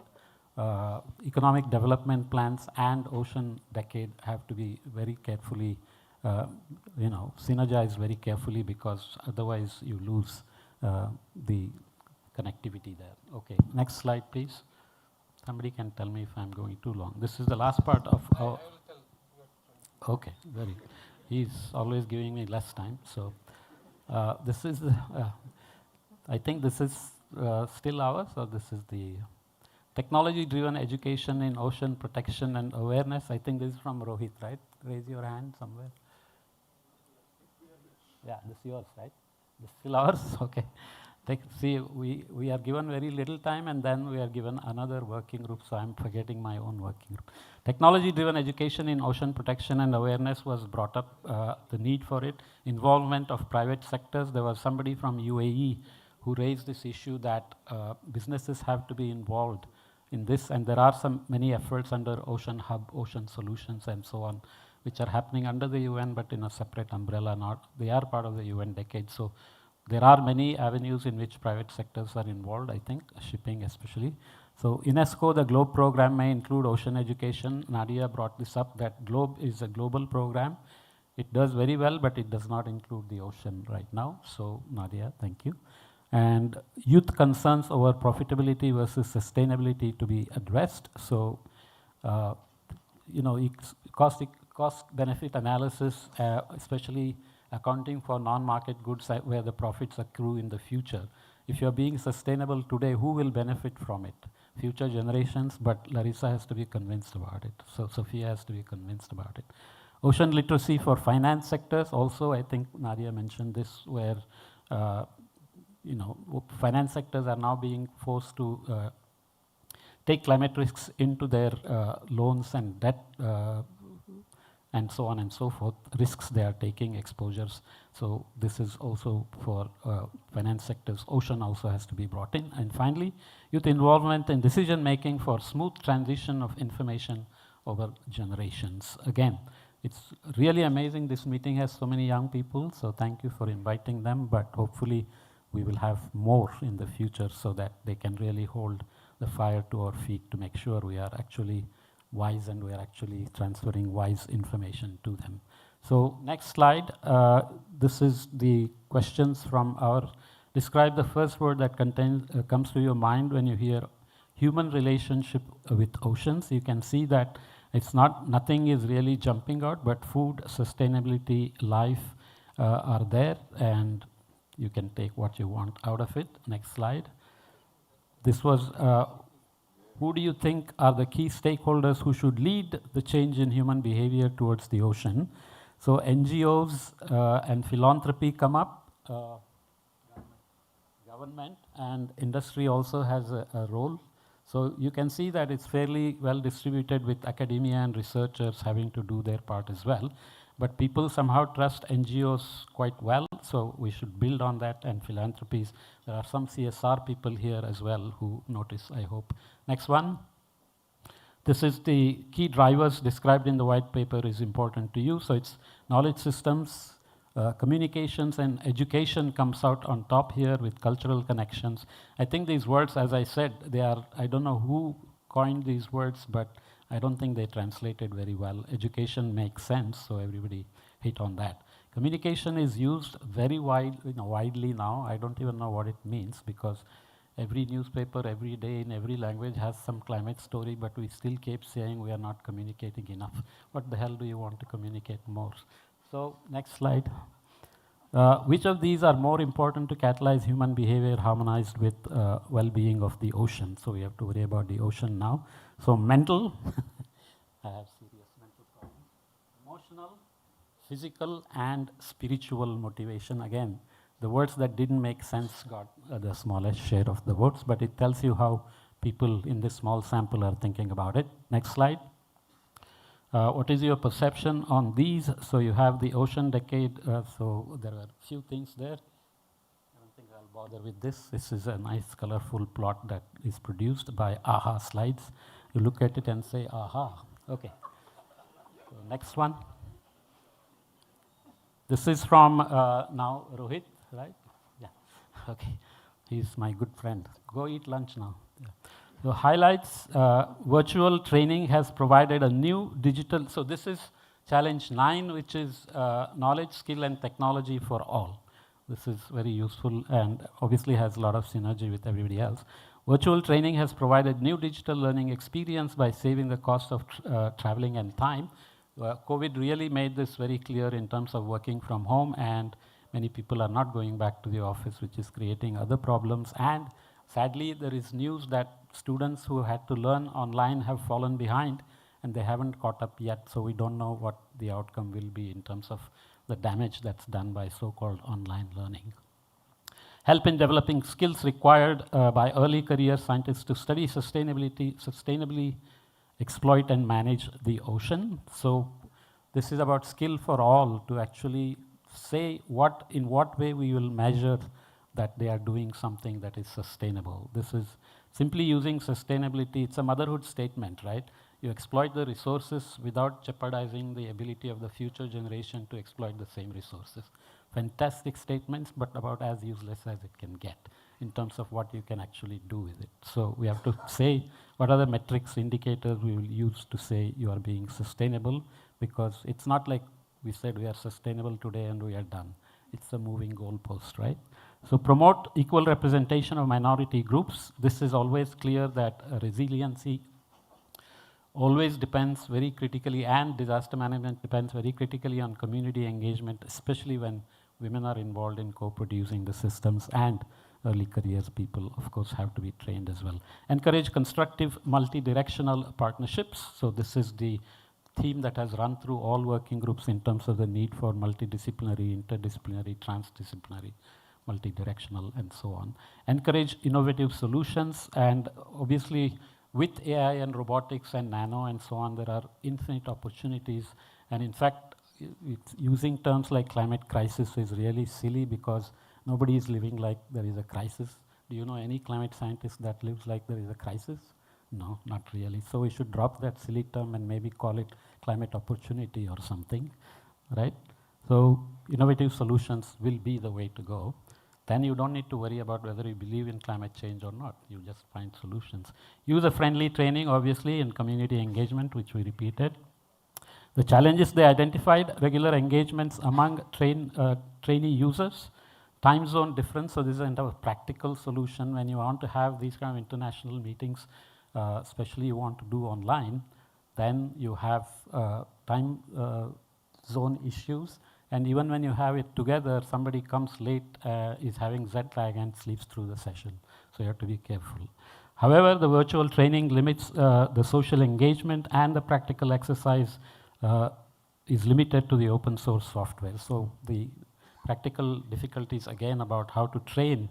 economic development plans and ocean decade have to be very carefully, synergized very carefully, because otherwise you lose the connectivity there. Okay, next slide, please. Somebody can tell me if I'm going too long. This is the last part of our. Okay, very. He's always giving me less time. So this is, I think this is still ours, or this is the technology-driven education in ocean protection and awareness. I think this is from Rohit, right? Raise your hand somewhere. Yeah, this is yours, right? This is still ours? Okay. See, we are given very little time, and then we are given another working group, so I'm forgetting my own working group. Technology-driven education in ocean protection and awareness was brought up, the need for it. Involvement of private sectors. There was somebody from UAE who raised this issue that businesses have to be involved in this, and there are many efforts under Ocean Hub, Ocean Solutions, and so on, which are happening under the UN, but in a separate umbrella. They are part of the UN decade. So there are many avenues in which private sectors are involved, I think, shipping especially. So UNESCO, the GLOBE program may include ocean education. Nadia brought this up, that GLOBE is a global program. It does very well, but it does not include the ocean right now. So Nadia, thank you. And youth concerns over profitability versus sustainability to be addressed. So, cost benefit analysis, especially accounting for non-market goods where the profits accrue in the future. If you're being sustainable today, who will benefit from it? Future generations, but Larissa has to be convinced about it. So Sophia has to be convinced about it. Ocean literacy for finance sectors also, I think Nadia mentioned this, where finance sectors are now being forced to take climate risks into their loans and debt and so on and so forth, risks they are taking, exposures. So this is also for finance sectors. Ocean also has to be brought in. And finally, youth involvement in decision making for smooth transition of information over generations. Again, it's really amazing this meeting has so many young people, so thank you for inviting them, but hopefully we will have more in the future so that they can really hold the fire to our feet to make sure we are actually wise and we are actually transferring wise information to them. So next slide, this is the questions from our, describe the first word that comes to your mind when you hear human relationship with oceans. You can see that it's nothing is really jumping out, but food, sustainability, life are there, and you can take what you want out of it. Next slide. This was, who do you think are the key stakeholders who should lead the change in human behavior towards the ocean? So NGOs and philanthropy come up. Government and industry also has a role. So you can see that it's fairly well distributed with academia and researchers having to do their part as well. But people somehow trust NGOs quite well, so we should build on that, and philanthropies. There are some CSR people here as well who notice, I hope. Next one. This is the key drivers described in the white paper is important to you. So it's knowledge systems, communications, and education comes out on top here with cultural connections. I think these words, as I said, they are, I don't know who coined these words, but I don't think they translated very well. Education makes sense, so everybody hit on that. Communication is used very widely now. I don't even know what it means, because every newspaper, every day, in every language has some climate story, but we still keep saying we are not communicating enough. What the hell do you want to communicate more? So next slide. Which of these are more important to catalyze human behavior harmonized with well-being of the ocean? So we have to worry about the ocean now. So mental, I have serious mental problems. Emotional, physical, and spiritual motivation. Again, the words that didn't make sense got the smallest share of the votes, but it tells you how people in this small sample are thinking about it. Next slide. What is your perception on these? So you have the ocean decade, so there are a few things there. I don't think I'll bother with this. This is a nice colorful plot that is produced by AHA Slides. You look at it and say, aha, okay. So next one. This is from now Rohit, right? Yeah, okay. He's my good friend. Go eat lunch now. Yeah. So highlights, virtual training has provided a new digital, so this is challenge 9, which is knowledge, skill, and technology for all. This is very useful and obviously has a lot of synergy with everybody else. Virtual training has provided new digital learning experience by saving the cost of traveling and time. COVID really made this very clear in terms of working from home, and many people are not going back to the office, which is creating other problems. And sadly, there is news that students who had to learn online have fallen behind, and they haven't caught up yet, so we don't know what the outcome will be in terms of the damage that's done by so-called online learning. Help in developing skills required by early career scientists to study sustainably exploit and manage the ocean. So this is about skill for all to actually say in what way we will measure that they are doing something that is sustainable. This is simply using sustainability. It's a motherhood statement, right? You exploit the resources without jeopardizing the ability of the future generation to exploit the same resources. Fantastic statements, but about as useless as it can get in terms of what you can actually do with it. So we have to say what are the metrics, indicators we will use to say you are being sustainable, because it's not like we said we are sustainable today and we are done. It's a moving goalpost, right? So promote equal representation of minority groups. This is always clear that resiliency always depends very critically, and disaster management depends very critically on community engagement, especially when women are involved in co-producing the systems, and early careers people, of course, have to be trained as well. Encourage constructive multi-directional partnerships. So this is the theme that has run through all working groups in terms of the need for multidisciplinary, interdisciplinary, transdisciplinary, multi-directional, and so on. Encourage innovative solutions, and obviously with AI and robotics and nano and so on, there are infinite opportunities. And in fact, using terms like climate crisis is really silly because nobody is living like there is a crisis. Do you know any climate scientist that lives like there is a crisis? No, not really. So we should drop that silly term and maybe call it climate opportunity or something, right? So innovative solutions will be the way to go. Then you don't need to worry about whether you believe in climate change or not. You just find solutions. User-friendly training, obviously, and community engagement, which we repeated. The challenges they identified: regular engagements among trainee users, time zone difference. So this is a practical solution when you want to have these kind of international meetings, especially you want to do online, then you have time zone issues. And even when you have it together, somebody comes late, is having jet lag and sleeps through the session. So you have to be careful. However, the virtual training limits the social engagement, and the practical exercise is limited to the open source software. So the practical difficulties again about how to train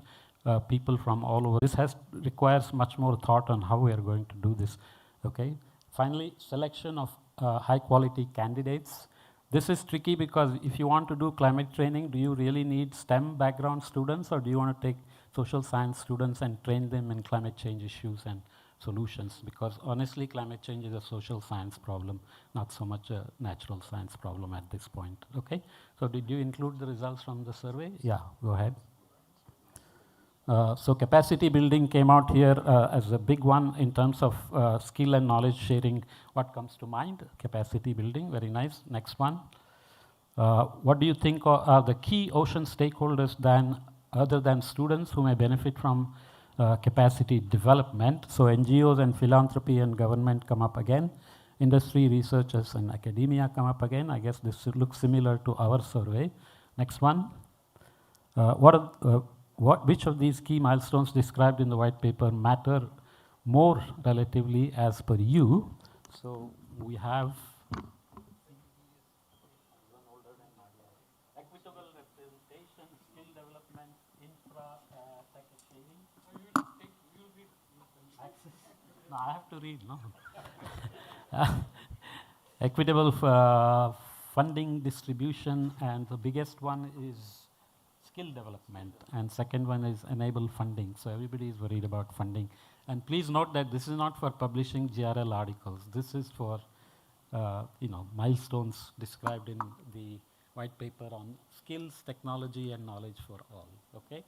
people from all over. This requires much more thought on how we are going to do this. Okay. Finally, selection of high quality candidates. This is tricky because if you want to do climate training, do you really need STEM background students, or do you want to take social science students and train them in climate change issues and solutions? Because honestly, climate change is a social science problem, not so much a natural science problem at this point. Okay. So did you include the results from the survey? Yeah, go ahead. So capacity building came out here as a big one in terms of skill and knowledge sharing. What comes to mind? Capacity building, very nice. Next one. What do you think are the key ocean stakeholders other than students who may benefit from capacity development? So NGOs and philanthropy and government come up again. Industry, researchers, and academia come up again. I guess this looks similar to our survey. Next one. Which of these key milestones described in the white paper matter more relatively as per you? So we have equitable representation, skill development, infra, tech exchanging. No, I have to read, no? Equitable funding distribution, and the biggest one is skill development, and second one is enable funding. So everybody is worried about funding. And please note that this is not for publishing GRL articles. This is for milestones described in the white paper on skills, technology, and knowledge for all. Okay.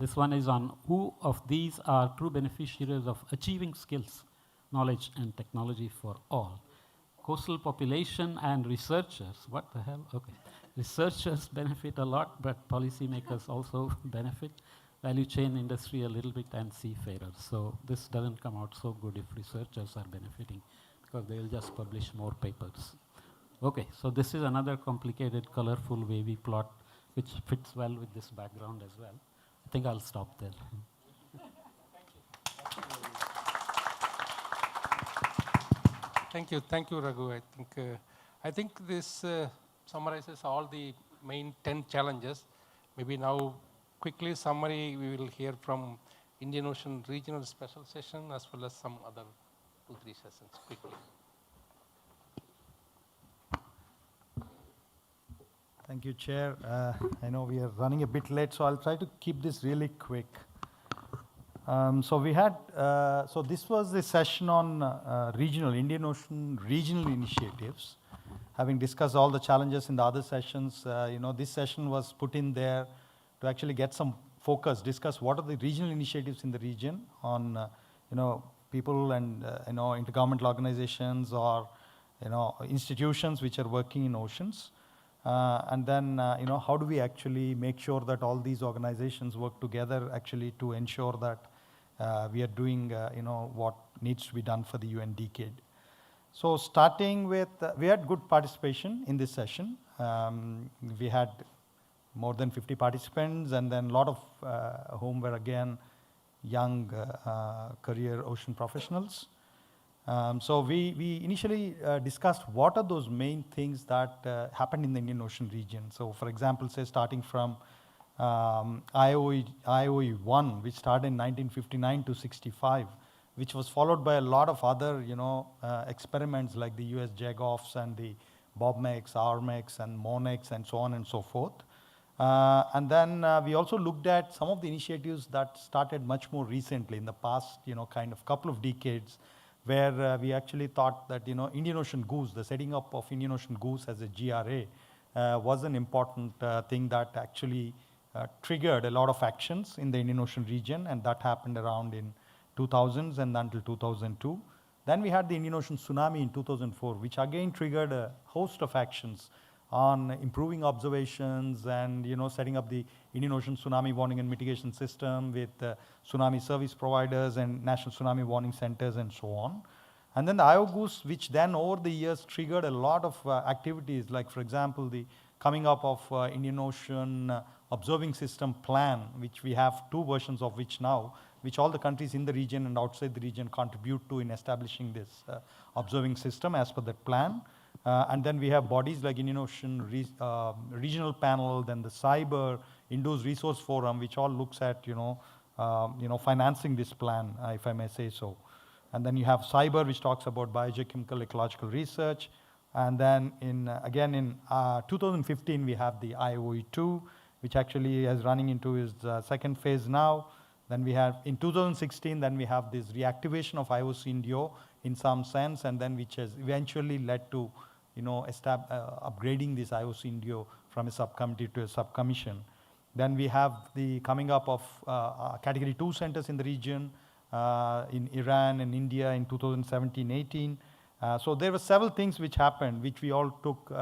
This one is on who of these are true beneficiaries of achieving skills, knowledge, and technology for all. Coastal population and researchers. What the hell? Okay. Researchers benefit a lot, but policymakers also benefit. Value chain industry a little bit, and seafarers. So this doesn't come out so good if researchers are benefiting, because they will just publish more papers. Okay, so this is another complicated, colorful, wavy plot, which fits well with this background as well. I think I'll stop there. Thank you, Raghu. I think this summarizes all the main 10 challenges. Maybe now, quickly summary, we will hear from Indian Ocean Regional Special Session as well as some other 2-3 sessions quickly. Thank you, Chair. I know we are running a bit late, so I'll try to keep this really quick. So this was the session on Indian Ocean regional initiatives. Having discussed all the challenges in the other sessions, this session was put in there to actually get some focus, discuss what are the regional initiatives in the region on, people and, intergovernmental organizations or, institutions which are working in oceans. And then, how do we actually make sure that all these organizations work together actually to ensure that we are doing, what needs to be done for the UN decade. So starting with, we had good participation in this session. We had more than 50 participants, and then a lot of whom were again young career ocean professionals. So we initially discussed what are those main things that happened in the Indian Ocean region. So for example, say starting from IOE 1, which started in 1959 to 65, which was followed by a lot of other, experiments like the US JAGOFs and the BOBMEX, RMEX, and MONEX, and so on and so forth. And then we also looked at some of the initiatives that started much more recently in the past, kind of couple of decades, where we actually thought that, Indian Ocean Goose, the setting up of Indian Ocean Goose as a GRA, was an important thing that actually triggered a lot of actions in the Indian Ocean region, and that happened around in 2000s and until 2002. Then we had the Indian Ocean tsunami in 2004, which again triggered a host of actions on improving observations and setting up the Indian Ocean Tsunami Warning and Mitigation System with tsunami service providers and national tsunami warning centers and so on. And then the IOGOOS, which then over the years triggered a lot of activities, like for example, the coming up of Indian Ocean Observing System Plan, which we have 2 versions of which now, which all the countries in the region and outside the region contribute to in establishing this observing system as per that plan. And then we have bodies like Indian Ocean Regional Panel, then the Cyber, Indus Resource Forum, which all looks at, financing this plan, if I may say so. And then you have Cyber, which talks about biogeochemical ecological research. And then again in 2015, we have the IOE 2, which actually is running into its second phase now. Then we have, in 2016, then we have this reactivation of IOC Indio in some sense, and then which has eventually led to, upgrading this IOC Indio from a subcommittee to a subcommission. Then we have the coming up of Category 2 centers in the region, in Iran and India in 2017-18. So there were several things which happened, which we all took,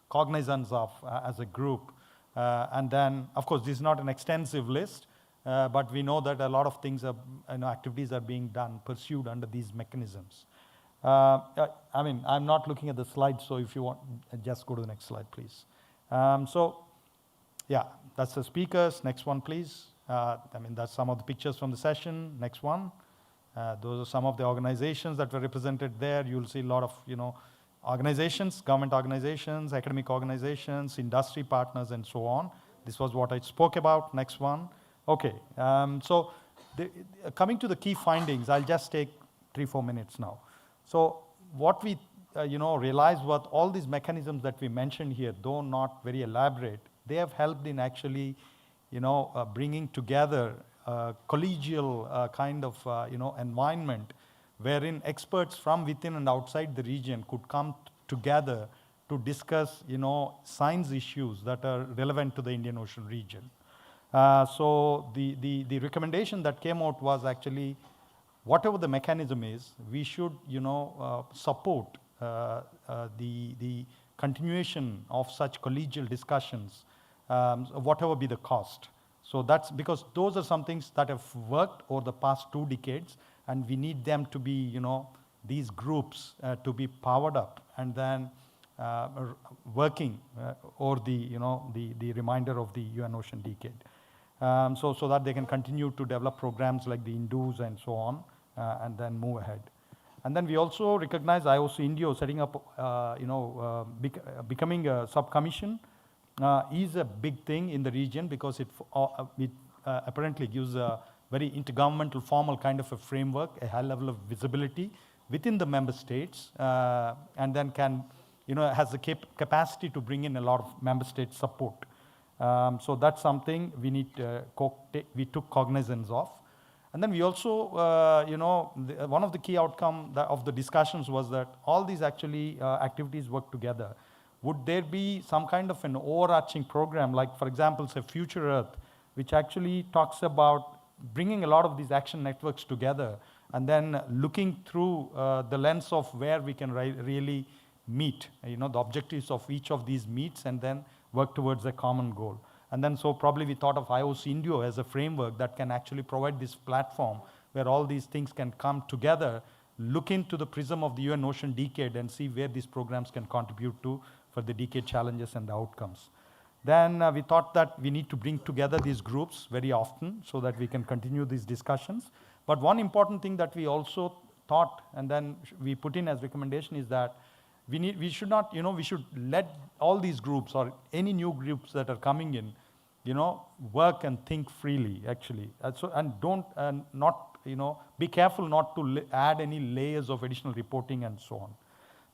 cognizance of as a group. And then, of course, this is not an extensive list, but we know that a lot of things are, activities are being done, pursued under these mechanisms. I'm not looking at the slide, so if you want, just go to the next slide, please. Yeah, that's the speakers. Next one, please. That's some of the pictures from the session. Next one. Those are some of the organizations that were represented there. You'll see a lot of, organizations, government organizations, academic organizations, industry partners, and so on. This was what I spoke about. Next one. Okay, coming to the key findings, I'll just take 3-4 minutes now. So what we realized was all these mechanisms that we mentioned here, though not very elaborate, they have helped in actually bringing together a collegial kind of environment wherein experts from within and outside the region could come together to discuss science issues that are relevant to the Indian Ocean region. So the recommendation that came out was actually, whatever the mechanism is, we should support the continuation of such collegial discussions, whatever be the cost. So that's because those are some things that have worked over the past 2 decades, and we need them to be, these groups to be powered up and then working over the remainder of the UN Ocean decade. So that they can continue to develop programs like the Indus and so on, and then move ahead. And then we also recognize IOC Indio setting up, becoming a subcommission is a big thing in the region because it apparently gives a very intergovernmental formal kind of a framework, a high level of visibility within the member states, and then can, has the capacity to bring in a lot of member state support. So that's something we need we took cognizance of. And then we also, one of the key outcomes of the discussions was that all these actually activities work together. Would there be some kind of an overarching program, like for example, say Future Earth, which actually talks about bringing a lot of these action networks together and then looking through the lens of where we can really meet, the objectives of each of these meets and then work towards a common goal. And then so probably we thought of IOC Indio as a framework that can actually provide this platform where all these things can come together look into the prism of the UN Ocean Decade and see where these programs can contribute to for the decade challenges and the outcomes. Then we thought that we need to bring together these groups very often so that we can continue these discussions. But one important thing that we also thought, and then we put in as recommendation, is that we should not, we should let all these groups or any new groups that are coming in, work and think freely, actually. Be careful not to add any layers of additional reporting and so on.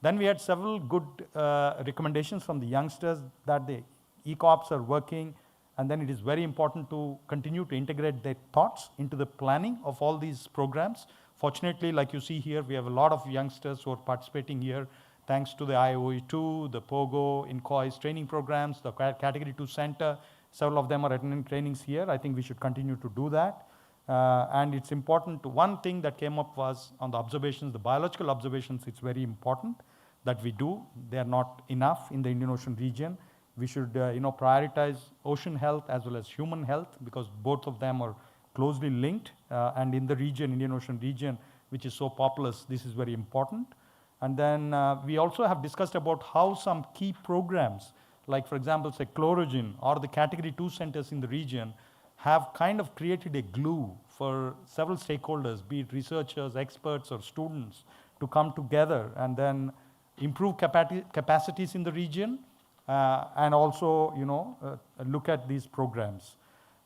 Then we had several good recommendations from the youngsters that the ECOPs are working, and then it is very important to continue to integrate their thoughts into the planning of all these programs. Fortunately, like you see here, we have a lot of youngsters who are participating here, thanks to the IOE2, the POGO, INCOI's training programs, the Category 2 Center. Several of them are attending trainings here. I think we should continue to do that. And it's important one thing that came up was on the observations, the biological observations, it's very important that we do. They are not enough in the Indian Ocean region. We should prioritize ocean health as well as human health, because both of them are closely linked. And in the region, Indian Ocean region, which is so populous, this is very important. And then we also have discussed about how some key programs, like for example, say Chlorogen or the Category 2 centers in the region, have kind of created a glue for several stakeholders, be it researchers, experts, or students, to come together and then improve capacities in the region, and also, look at these programs.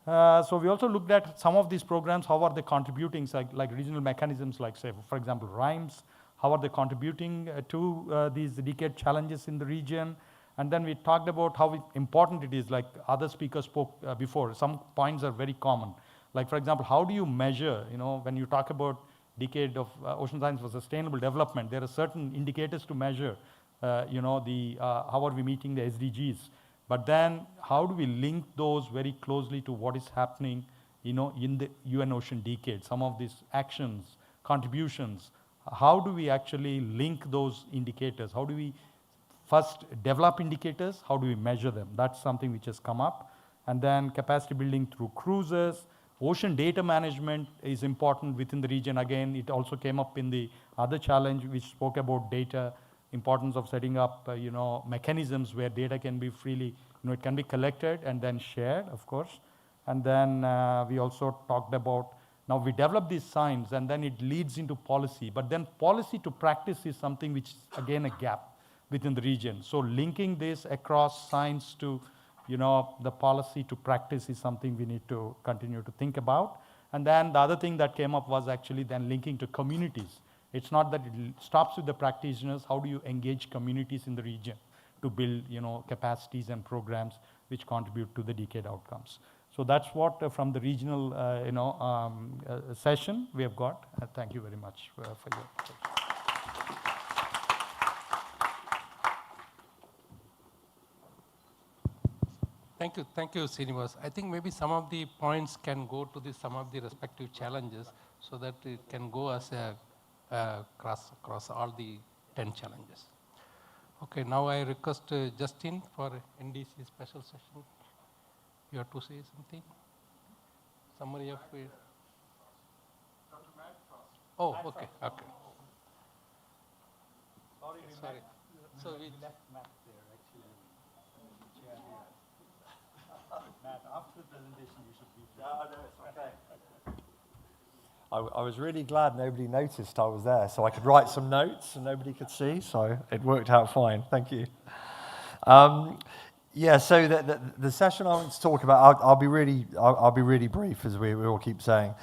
So we also looked at some of these programs, how are they contributing, like regional mechanisms, like say, for example, RHYMES, how are they contributing to these decade challenges in the region? And then we talked about how important it is, like other speakers spoke before. Some points are very common. Like, for example, how do you measure, when you talk about decade of ocean science for sustainable development, there are certain indicators to measure, how are we meeting the SDGs? But then how do we link those very closely to what is happening, in the UN Ocean Decade? Some of these actions, contributions, how do we actually link those indicators? How do we first develop indicators? How do we measure them? That's something which has come up. And then capacity building through cruises. Ocean data management is important within the region. Again, it also came up in the other challenge which spoke about data, importance of setting up, mechanisms where data can be freely, it can be collected and then shared, of course. And then we also talked about, now we develop these science and then it leads into policy. But then policy to practice is something which is, again, a gap within the region. So linking this across science to, the policy to practice is something we need to continue to think about. And then the other thing that came up was actually then linking to communities. It's not that it stops with the practitioners. How do you engage communities in the region to build, capacities and programs which contribute to the decade outcomes? So that's what from the regional, session we have got. Thank you very much for your attention. Thank you, Srinivas. I think maybe some of the points can go to some of the respective challenges so that it can go as a across all the 10 challenges. Okay, now I request Justin for NDC special session. You have to say something? Summary of it. Oh, okay. Sorry. So we left Matt there, actually. Matt, after the presentation, you should be there. No, it's okay. I was really glad nobody noticed I was there, so I could write some notes and nobody could see, so it worked out fine. Thank you. So the session I want to talk about, I'll be really brief, as we all keep saying.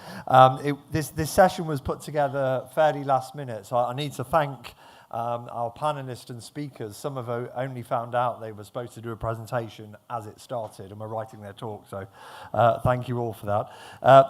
This session was put together fairly last minute, so I need to thank our panelists and speakers. Some have only found out they were supposed to do a presentation as it started and were writing their talk, so thank you all for that.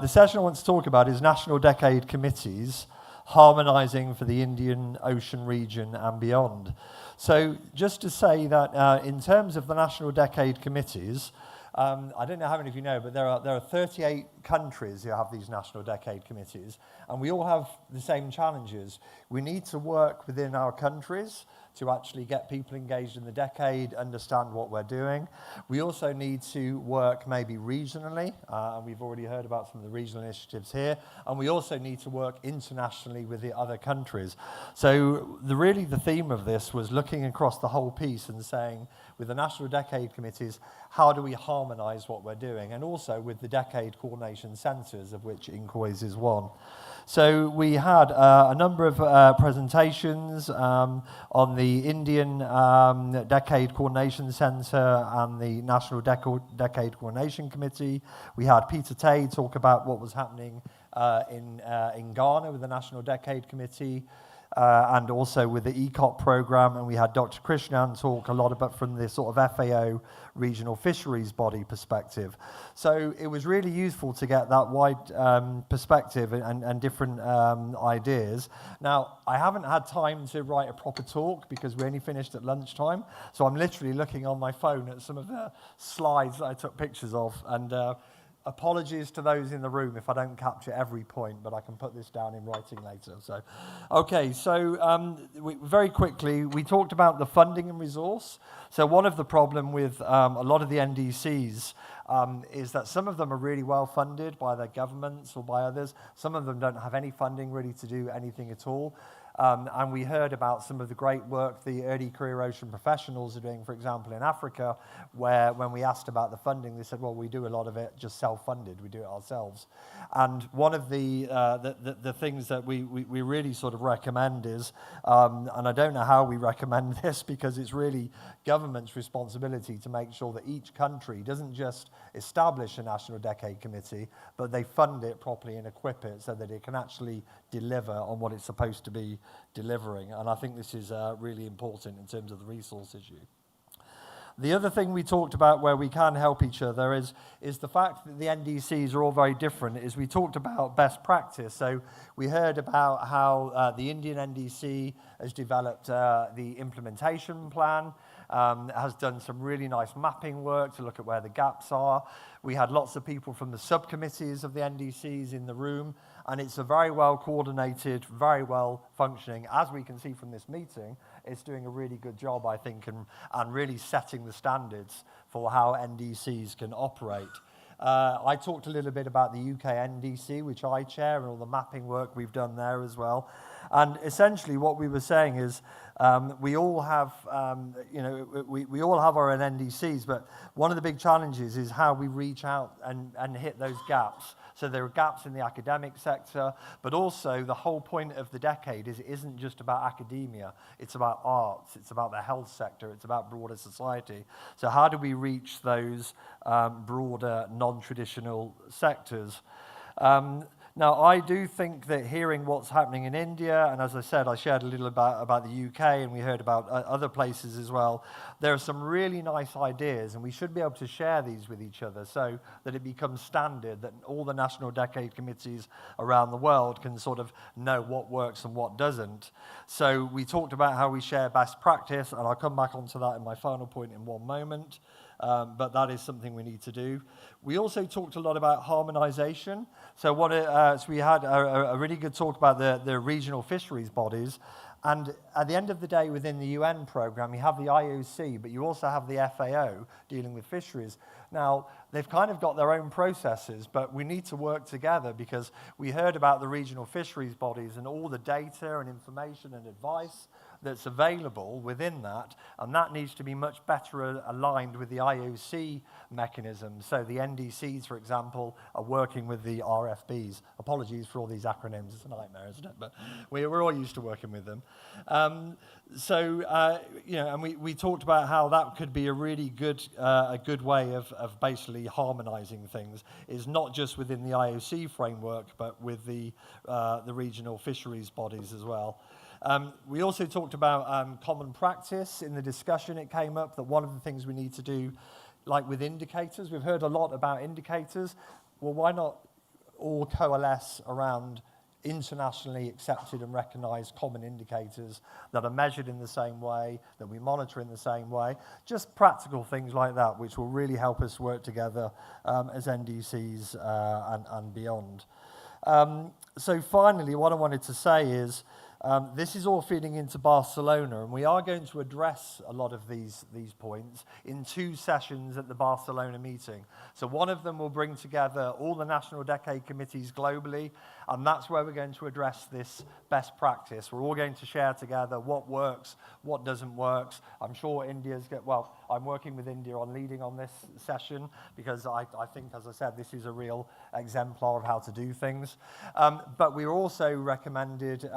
The session I want to talk about is National Decade Committees, harmonising for the Indian Ocean region and beyond. So just to say that in terms of the National Decade Committees, I don't know how many of you know, but there are 38 countries who have these National Decade Committees, and we all have the same challenges. We need to work within our countries to actually get people engaged in the decade, understand what we're doing. We also need to work maybe regionally, and we've already heard about some of the regional initiatives here, and we also need to work internationally with the other countries. So really the theme of this was looking across the whole piece and saying, with the National Decade Committees, how do we harmonise what we're doing? And also with the Decade Coordination Centres, of which INCOIS is one. So we had a number of presentations on the Indian Decade Coordination Centre and the National Decade Coordination Committee. We had Peter Tay talk about what was happening in Ghana with the National Decade Committee. And also with the ECOP program, and we had Dr. Krishnan talk a lot about from the sort of FAO regional fisheries body perspective. So it was really useful to get that wide perspective and different ideas. Now, I haven't had time to write a proper talk because we only finished at lunchtime, so I'm literally looking on my phone at some of the slides that I took pictures of, and apologies to those in the room if I don't capture every point, but I can put this down in writing later. So, okay, so very quickly, we talked about the funding and resource. So one of the problem with a lot of the NDCs is that some of them are really well funded by their governments or by others. Some of them don't have any funding really to do anything at all. And we heard about some of the great work the early career ocean professionals are doing, for example, in Africa, where when we asked about the funding, they said, well, we do a lot of it just self-funded. We do it ourselves. And one of the things that we really sort of recommend is, and I don't know how we recommend this because it's really government's responsibility to make sure that each country doesn't just establish a National Decade Committee, but they fund it properly and equip it so that it can actually deliver on what it's supposed to be delivering. And I think this is really important in terms of the resource issue. The other thing we talked about where we can help each other is the fact that the NDCs are all very different, is we talked about best practice. So we heard about how the Indian NDC has developed the implementation plan, has done some really nice mapping work to look at where the gaps are. We had lots of people from the subcommittees of the NDCs in the room, and it's a very well coordinated, very well functioning. As we can see from this meeting, it's doing a really good job, I think, and really setting the standards for how NDCs can operate. I talked a little bit about the UK NDC, which I chair, and all the mapping work we've done there as well. And essentially what we were saying is we all have, we all have our own NDCs, but one of the big challenges is how we reach out and hit those gaps. So there are gaps in the academic sector, but also the whole point of the decade is it isn't just about academia, it's about arts, it's about the health sector, it's about broader society. So how do we reach those broader, non-traditional sectors? Now, I do think that hearing what's happening in India, and as I said, I shared a little about the UK, and we heard about other places as well, there are some really nice ideas, and we should be able to share these with each other so that it becomes standard, that all the National Decade Committees around the world can sort of know what works and what doesn't. So we talked about how we share best practice, and I'll come back onto that in my final point in one moment. But that is something we need to do. We also talked a lot about harmonization. So we had a really good talk about the regional fisheries bodies. And at the end of the day, within the UN program, you have the IOC, but you also have the FAO dealing with fisheries. Now, they've kind of got their own processes, but we need to work together because we heard about the regional fisheries bodies and all the data and information and advice that's available within that, and that needs to be much better aligned with the IOC mechanism. So the NDCs, for example, are working with the RFBs. Apologies for all these acronyms, it's a nightmare, isn't it? But we're all used to working with them. And we talked about how that could be a really good way of basically harmonizing things, is not just within the IOC framework, but with the regional fisheries bodies as well. We also talked about common practice. In the discussion, it came up that one of the things we need to do, like with indicators, we've heard a lot about indicators. Well, why not all coalesce around internationally accepted and recognized common indicators that are measured in the same way, that we monitor in the same way? Just practical things like that, which will really help us work together as NDCs and beyond. So finally, what I wanted to say is, This is all feeding into Barcelona, and we are going to address a lot of these points in 2 sessions at the Barcelona meeting. So one of them will bring together all the national decade committees globally, and that's where we're going to address this best practice. We're all going to share together what works, what doesn't work. I'm sure I'm working with India on leading on this session because I think, as I said, this is a real exemplar of how to do things. But we also recommended,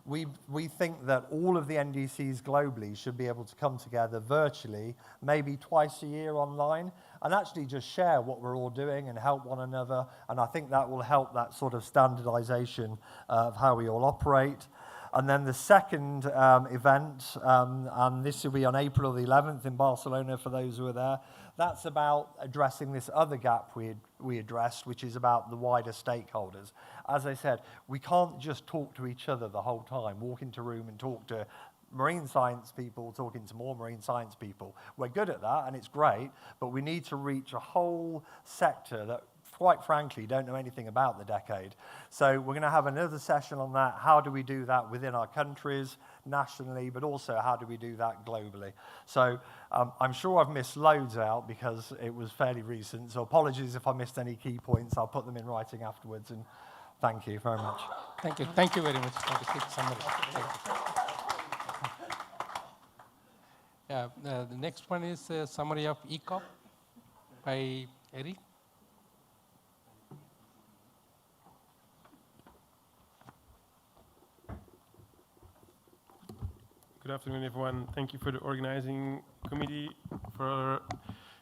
we think that all of the NDCs globally should be able to come together virtually, maybe twice a year online, and actually just share what we're all doing and help one another. And I think that will help that sort of standardization of how we all operate. And then the second event, and this will be on April the 11th in Barcelona for those who are there, that's about addressing this other gap we addressed, which is about the wider stakeholders. As I said, we can't just talk to each other the whole time, walk into a room and talk to marine science people talking to more marine science people. We're good at that, and it's great, but we need to reach a whole sector that, quite frankly, don't know anything about the decade. So we're going to have another session on that. How do we do that within our countries, nationally, but also how do we do that globally? So I'm sure I've missed loads out because it was fairly recent. So apologies if I missed any key points. I'll put them in writing afterwards, and thank you very much. Thank you. Thank you very much for the quick summary. Thank you. The next one is a summary of ECOP by Eric. Good afternoon, everyone. Thank you for the organizing committee for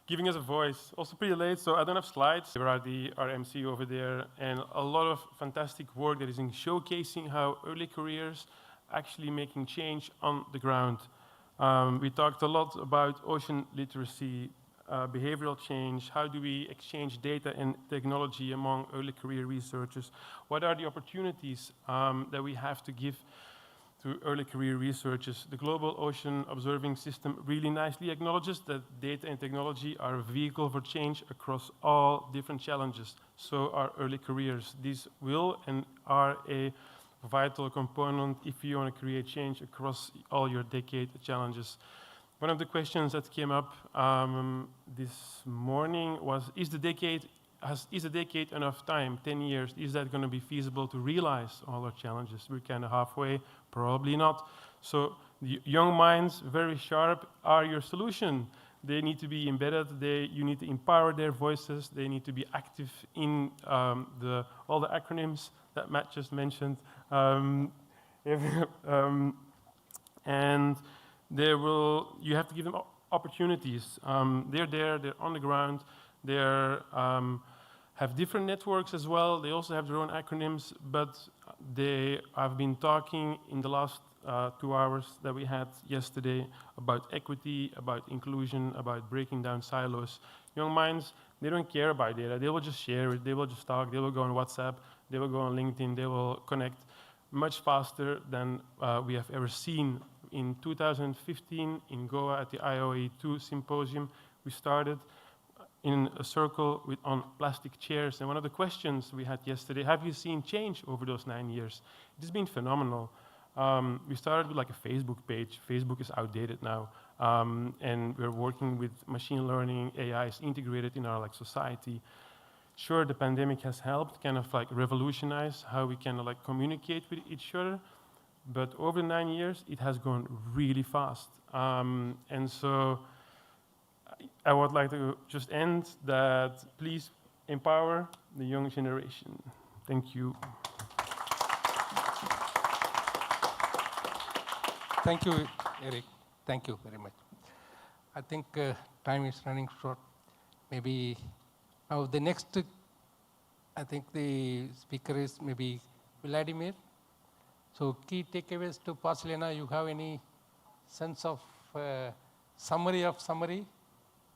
giving us a voice. Also pretty late, so I don't have slides. There are the RMC over there, and a lot of fantastic work that is in showcasing how early careers actually making change on the ground. We talked a lot about ocean literacy, behavioral change. How do we exchange data and technology among early career researchers? What are the opportunities that we have to give to early career researchers? The Global Ocean Observing System really nicely acknowledges that data and technology are a vehicle for change across all different challenges. So are early careers. These will and are a vital component if you want to create change across all your decade challenges. One of the questions that came up this morning was, is the decade enough time, 10 years? Is that going to be feasible to realize all our challenges? We're kind of halfway, probably not. So the young minds, very sharp, are your solution. They need to be embedded. You need to empower their voices. They need to be active in all the acronyms that Matt just mentioned. And you have to give them opportunities. They're there, they're on the ground, they're have different networks as well. They also have their own acronyms, but they have been talking in the last 2 hours that we had yesterday about equity, about inclusion, about breaking down silos. Young minds, they don't care about data. They will just share it. They will just talk. They will go on WhatsApp. They will go on LinkedIn. They will connect much faster than we have ever seen. In 2015, in Goa at the IOA2 symposium, we started in a circle on plastic chairs. And one of the questions we had yesterday, have you seen change over those 9 years? It has been phenomenal. We started with like a Facebook page. Facebook is outdated now. And we're working with machine learning, AI is integrated in our society. Sure, the pandemic has helped kind of revolutionize how we can communicate with each other. But over 9 years, it has gone really fast. And so I would like to just end that please empower the young generation. Thank you. Thank you, Eric. Thank you very much. I think time is running short. Maybe now the next, I think the speaker is maybe Vladimir. So key takeaways to Barcelona, you have any sense of summary,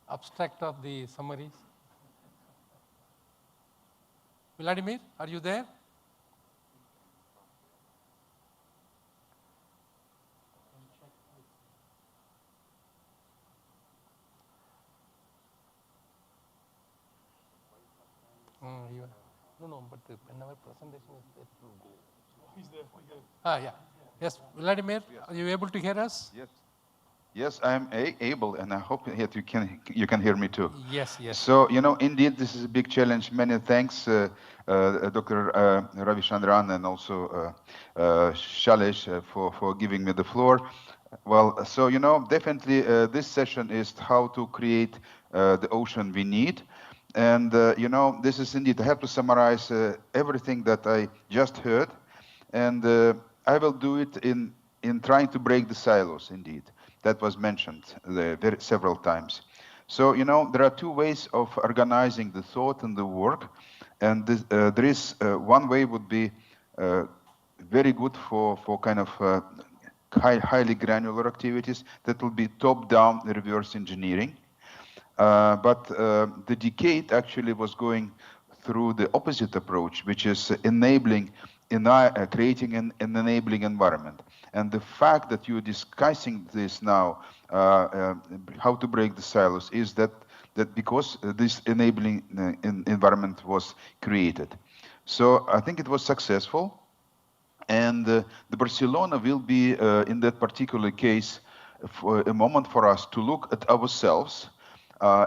abstract of the summaries? Vladimir, are you there? No, but whenever presentation is there, it will go. He's there. Yeah. Yes, Vladimir, are you able to hear us? Yes. Yes, I am able, and I hope that you can hear me too. Yes, yes. So, indeed, this is a big challenge. Many thanks, Dr. Ravi Chandran and also Shailesh for giving me the floor. Well, so, definitely this session is how to create the ocean we need. And, this is indeed, I have to summarize everything that I just heard. And I will do it in trying to break the silos, indeed. That was mentioned several times. So, there are two ways of organizing the thought and the work. And there is one way would be very good for kind of highly granular activities. That will be top-down reverse engineering. But the decade actually was going through the opposite approach, which is enabling, creating an enabling environment. And the fact that you're discussing this now, how to break the silos, is that because this enabling environment was created. So I think it was successful. And the Barcelona will be, in that particular case, for a moment for us to look at ourselves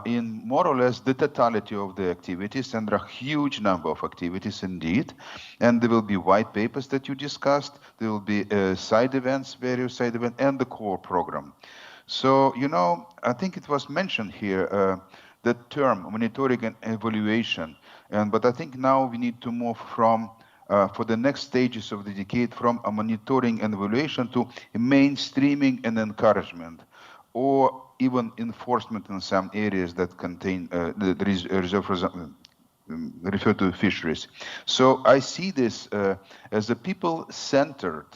in more or less the totality of the activities, and there are a huge number of activities indeed. And there will be white papers that you discussed, there will be side events, various side events, and the core program. So, I think it was mentioned here, the term monitoring and evaluation. But I think now we need to move from for the next stages of the decade from a monitoring and evaluation to mainstreaming and encouragement, or even enforcement in some areas that contain refer to fisheries. So I see this as a people-centered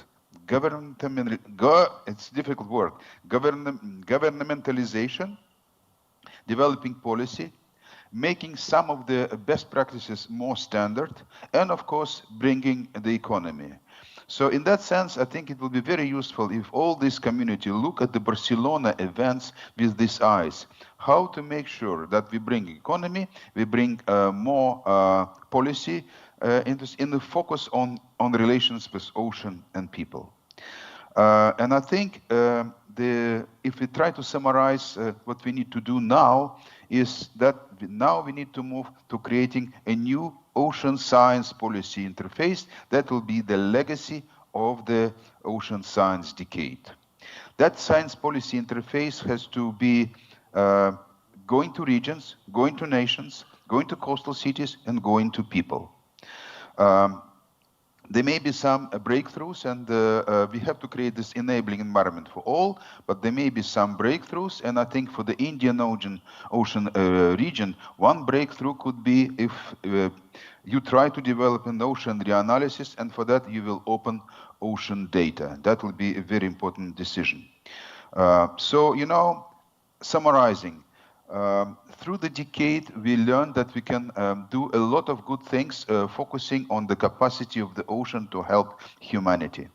it's difficult word, governmentalization, developing policy, making some of the best practices more standard, and of course, bringing the economy. So in that sense, I think it will be very useful if all this community look at the Barcelona events with these eyes. How to make sure that we bring economy, we bring more policy in the focus on relations with ocean and people. And I think if we try to summarize what we need to do now, is that now we need to move to creating a new ocean science policy interface that will be the legacy of the ocean science decade. That science policy interface has to be going to regions, going to nations, going to coastal cities, and going to people. There may be some breakthroughs, and we have to create this enabling environment for all, but there may be some breakthroughs, and I think for the Indian Ocean region, one breakthrough could be if you try to develop an ocean reanalysis, and for that you will open ocean data. That will be a very important decision. So, summarizing, through the decade, we learned that we can do a lot of good things, focusing on the capacity of the ocean to help humanity.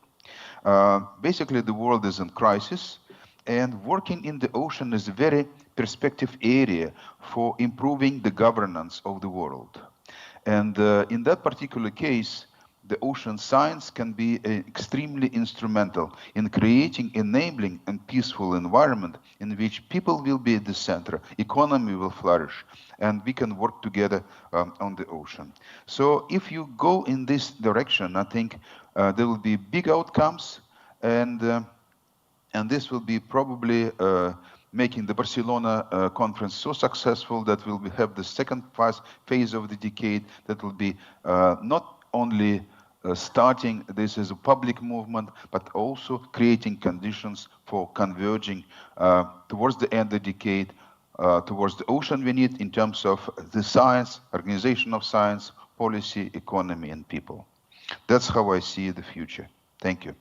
Basically, the world is in crisis, and working in the ocean is a very perspective area for improving the governance of the world. And in that particular case, the ocean science can be extremely instrumental in creating enabling and peaceful environment in which people will be at the center, economy will flourish, and we can work together on the ocean. So if you go in this direction, I think there will be big outcomes, and this will be probably making the Barcelona conference so successful that we'll have the second phase of the decade that will be not only starting this as a public movement, but also creating conditions for converging towards the end of the decade, towards the ocean we need in terms of the science, organization of science, policy, economy, and people. That's how I see the future. Thank you.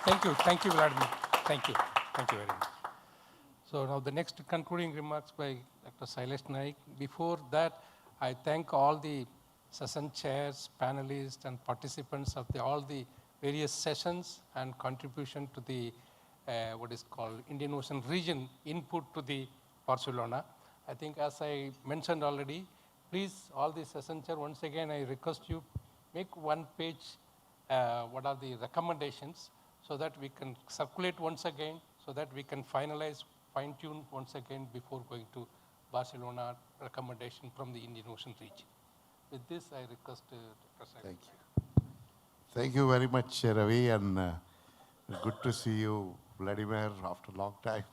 Thank you, Vladimir. Thank you very much. So now the next concluding remarks by Dr. Shailesh Naik. Before that, I thank all the session chairs, panelists, and participants of all the various sessions and contribution to the what is called Indian Ocean region input to the Barcelona. I think as I mentioned already, please, all the session chair, once again, I request you make one page what are the recommendations, so that we can circulate once again, so that we can finalize, fine-tune once again before going to Barcelona recommendation from the Indian Ocean region. With this, I request Dr. Sai. Thank you. Thank you very much, Ravi, and good to see you, Vladimir, after a long time.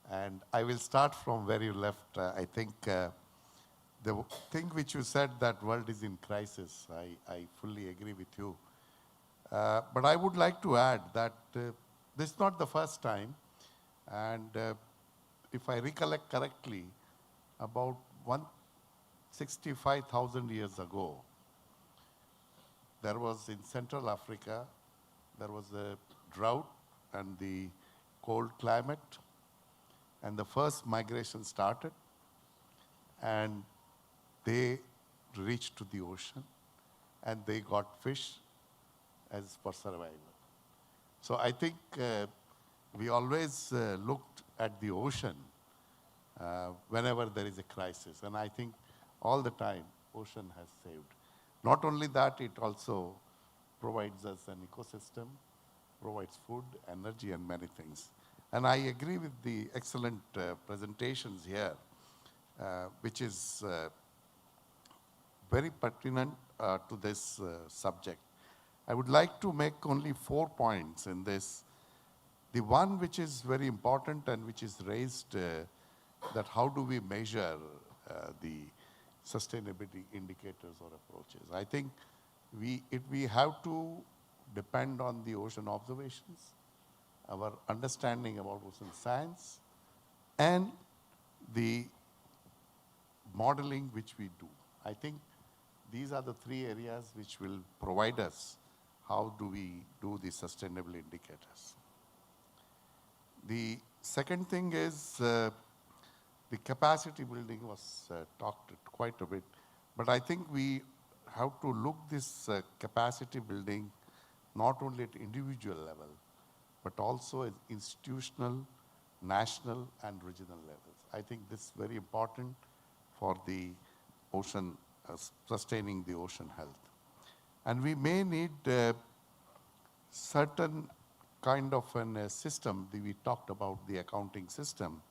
And I will start from where you left. I think the thing which you said, that world is in crisis, I fully agree with you. But I would like to add that this is not the first time, and if I recollect correctly, about 165,000 years ago, there was in Central Africa, there was a drought and the cold climate, and the first migration started, and they reached to the ocean, and they got fish as for survival. So I think we always looked at the ocean whenever there is a crisis, and I think all the time ocean has saved. Not only that, it also provides us an ecosystem, provides food, energy, and many things. And I agree with the excellent presentations here, which is very pertinent to this subject. I would like to make only 4 points in this. The one which is very important and which is raised, that how do we measure the sustainability indicators or approaches. I think we have to depend on the ocean observations, our understanding about ocean science, and the modeling which we do. I think these are the 3 areas which will provide us how do we do the sustainable indicators. The second thing is the capacity building was talked quite a bit, but I think we have to look this capacity building not only at individual level, but also at institutional, national, and regional levels. I think this is very important for the ocean, sustaining the ocean health. And we may need certain kind of a system, we talked about the accounting system,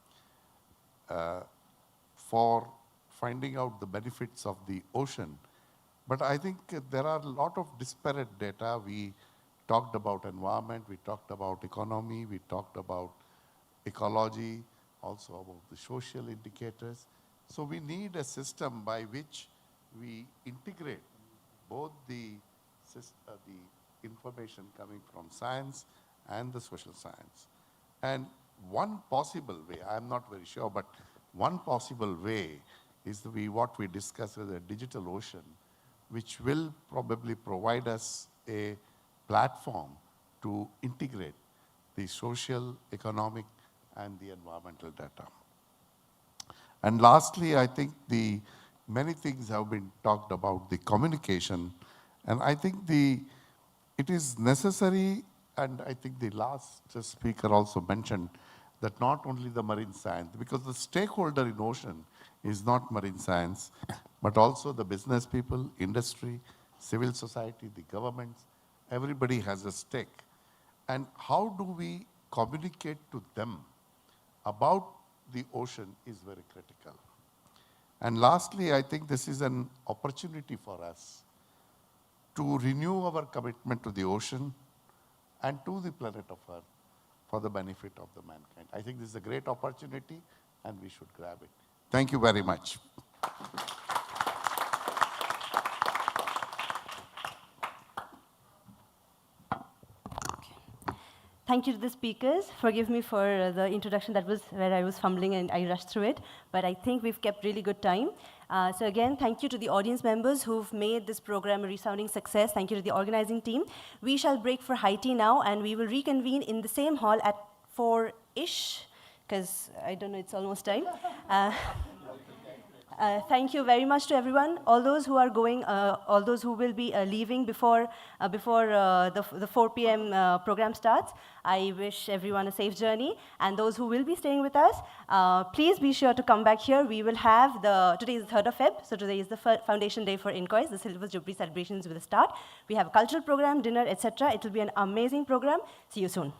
for finding out the benefits of the ocean. But I think there are a lot of disparate data. We talked about environment, we talked about economy, we talked about ecology, also about the social indicators. So we need a system by which we integrate both the information coming from science and the social science. And one possible way, I'm not very sure, but one possible way is what we discuss as a digital ocean, which will probably provide us a platform to integrate the social, economic, and the environmental data. And lastly, I think many things have been talked about, the communication, and I think it is necessary, and I think the last speaker also mentioned that not only the marine science, because the stakeholder in ocean is not marine science, but also the business people, industry, civil society, the governments, everybody has a stake. And how do we communicate to them about the ocean is very critical. And lastly, I think this is an opportunity for us to renew our commitment to the ocean and to the planet of Earth for the benefit of the mankind. I think this is a great opportunity and we should grab it. Thank you very much. Thank you to the speakers. Forgive me for the introduction, that was where I was fumbling and I rushed through it, but I think we've kept really good time. So again, thank you to the audience members who've made this program a resounding success. Thank you to the organizing team. We shall break for high tea now, and we will reconvene in the same hall at 4-ish, because I don't know, it's almost time. Thank you very much to everyone. All those who are going, all those who will be leaving before the 4 p.m. Program starts. I wish everyone a safe journey. And those who will be staying with us, please be sure to come back here. We will have today is the 3rd of Feb, so today is the foundation day for Incoys. The Silver Jubilee celebrations will start. We have a cultural program, dinner, etc. It will be an amazing program. See you soon.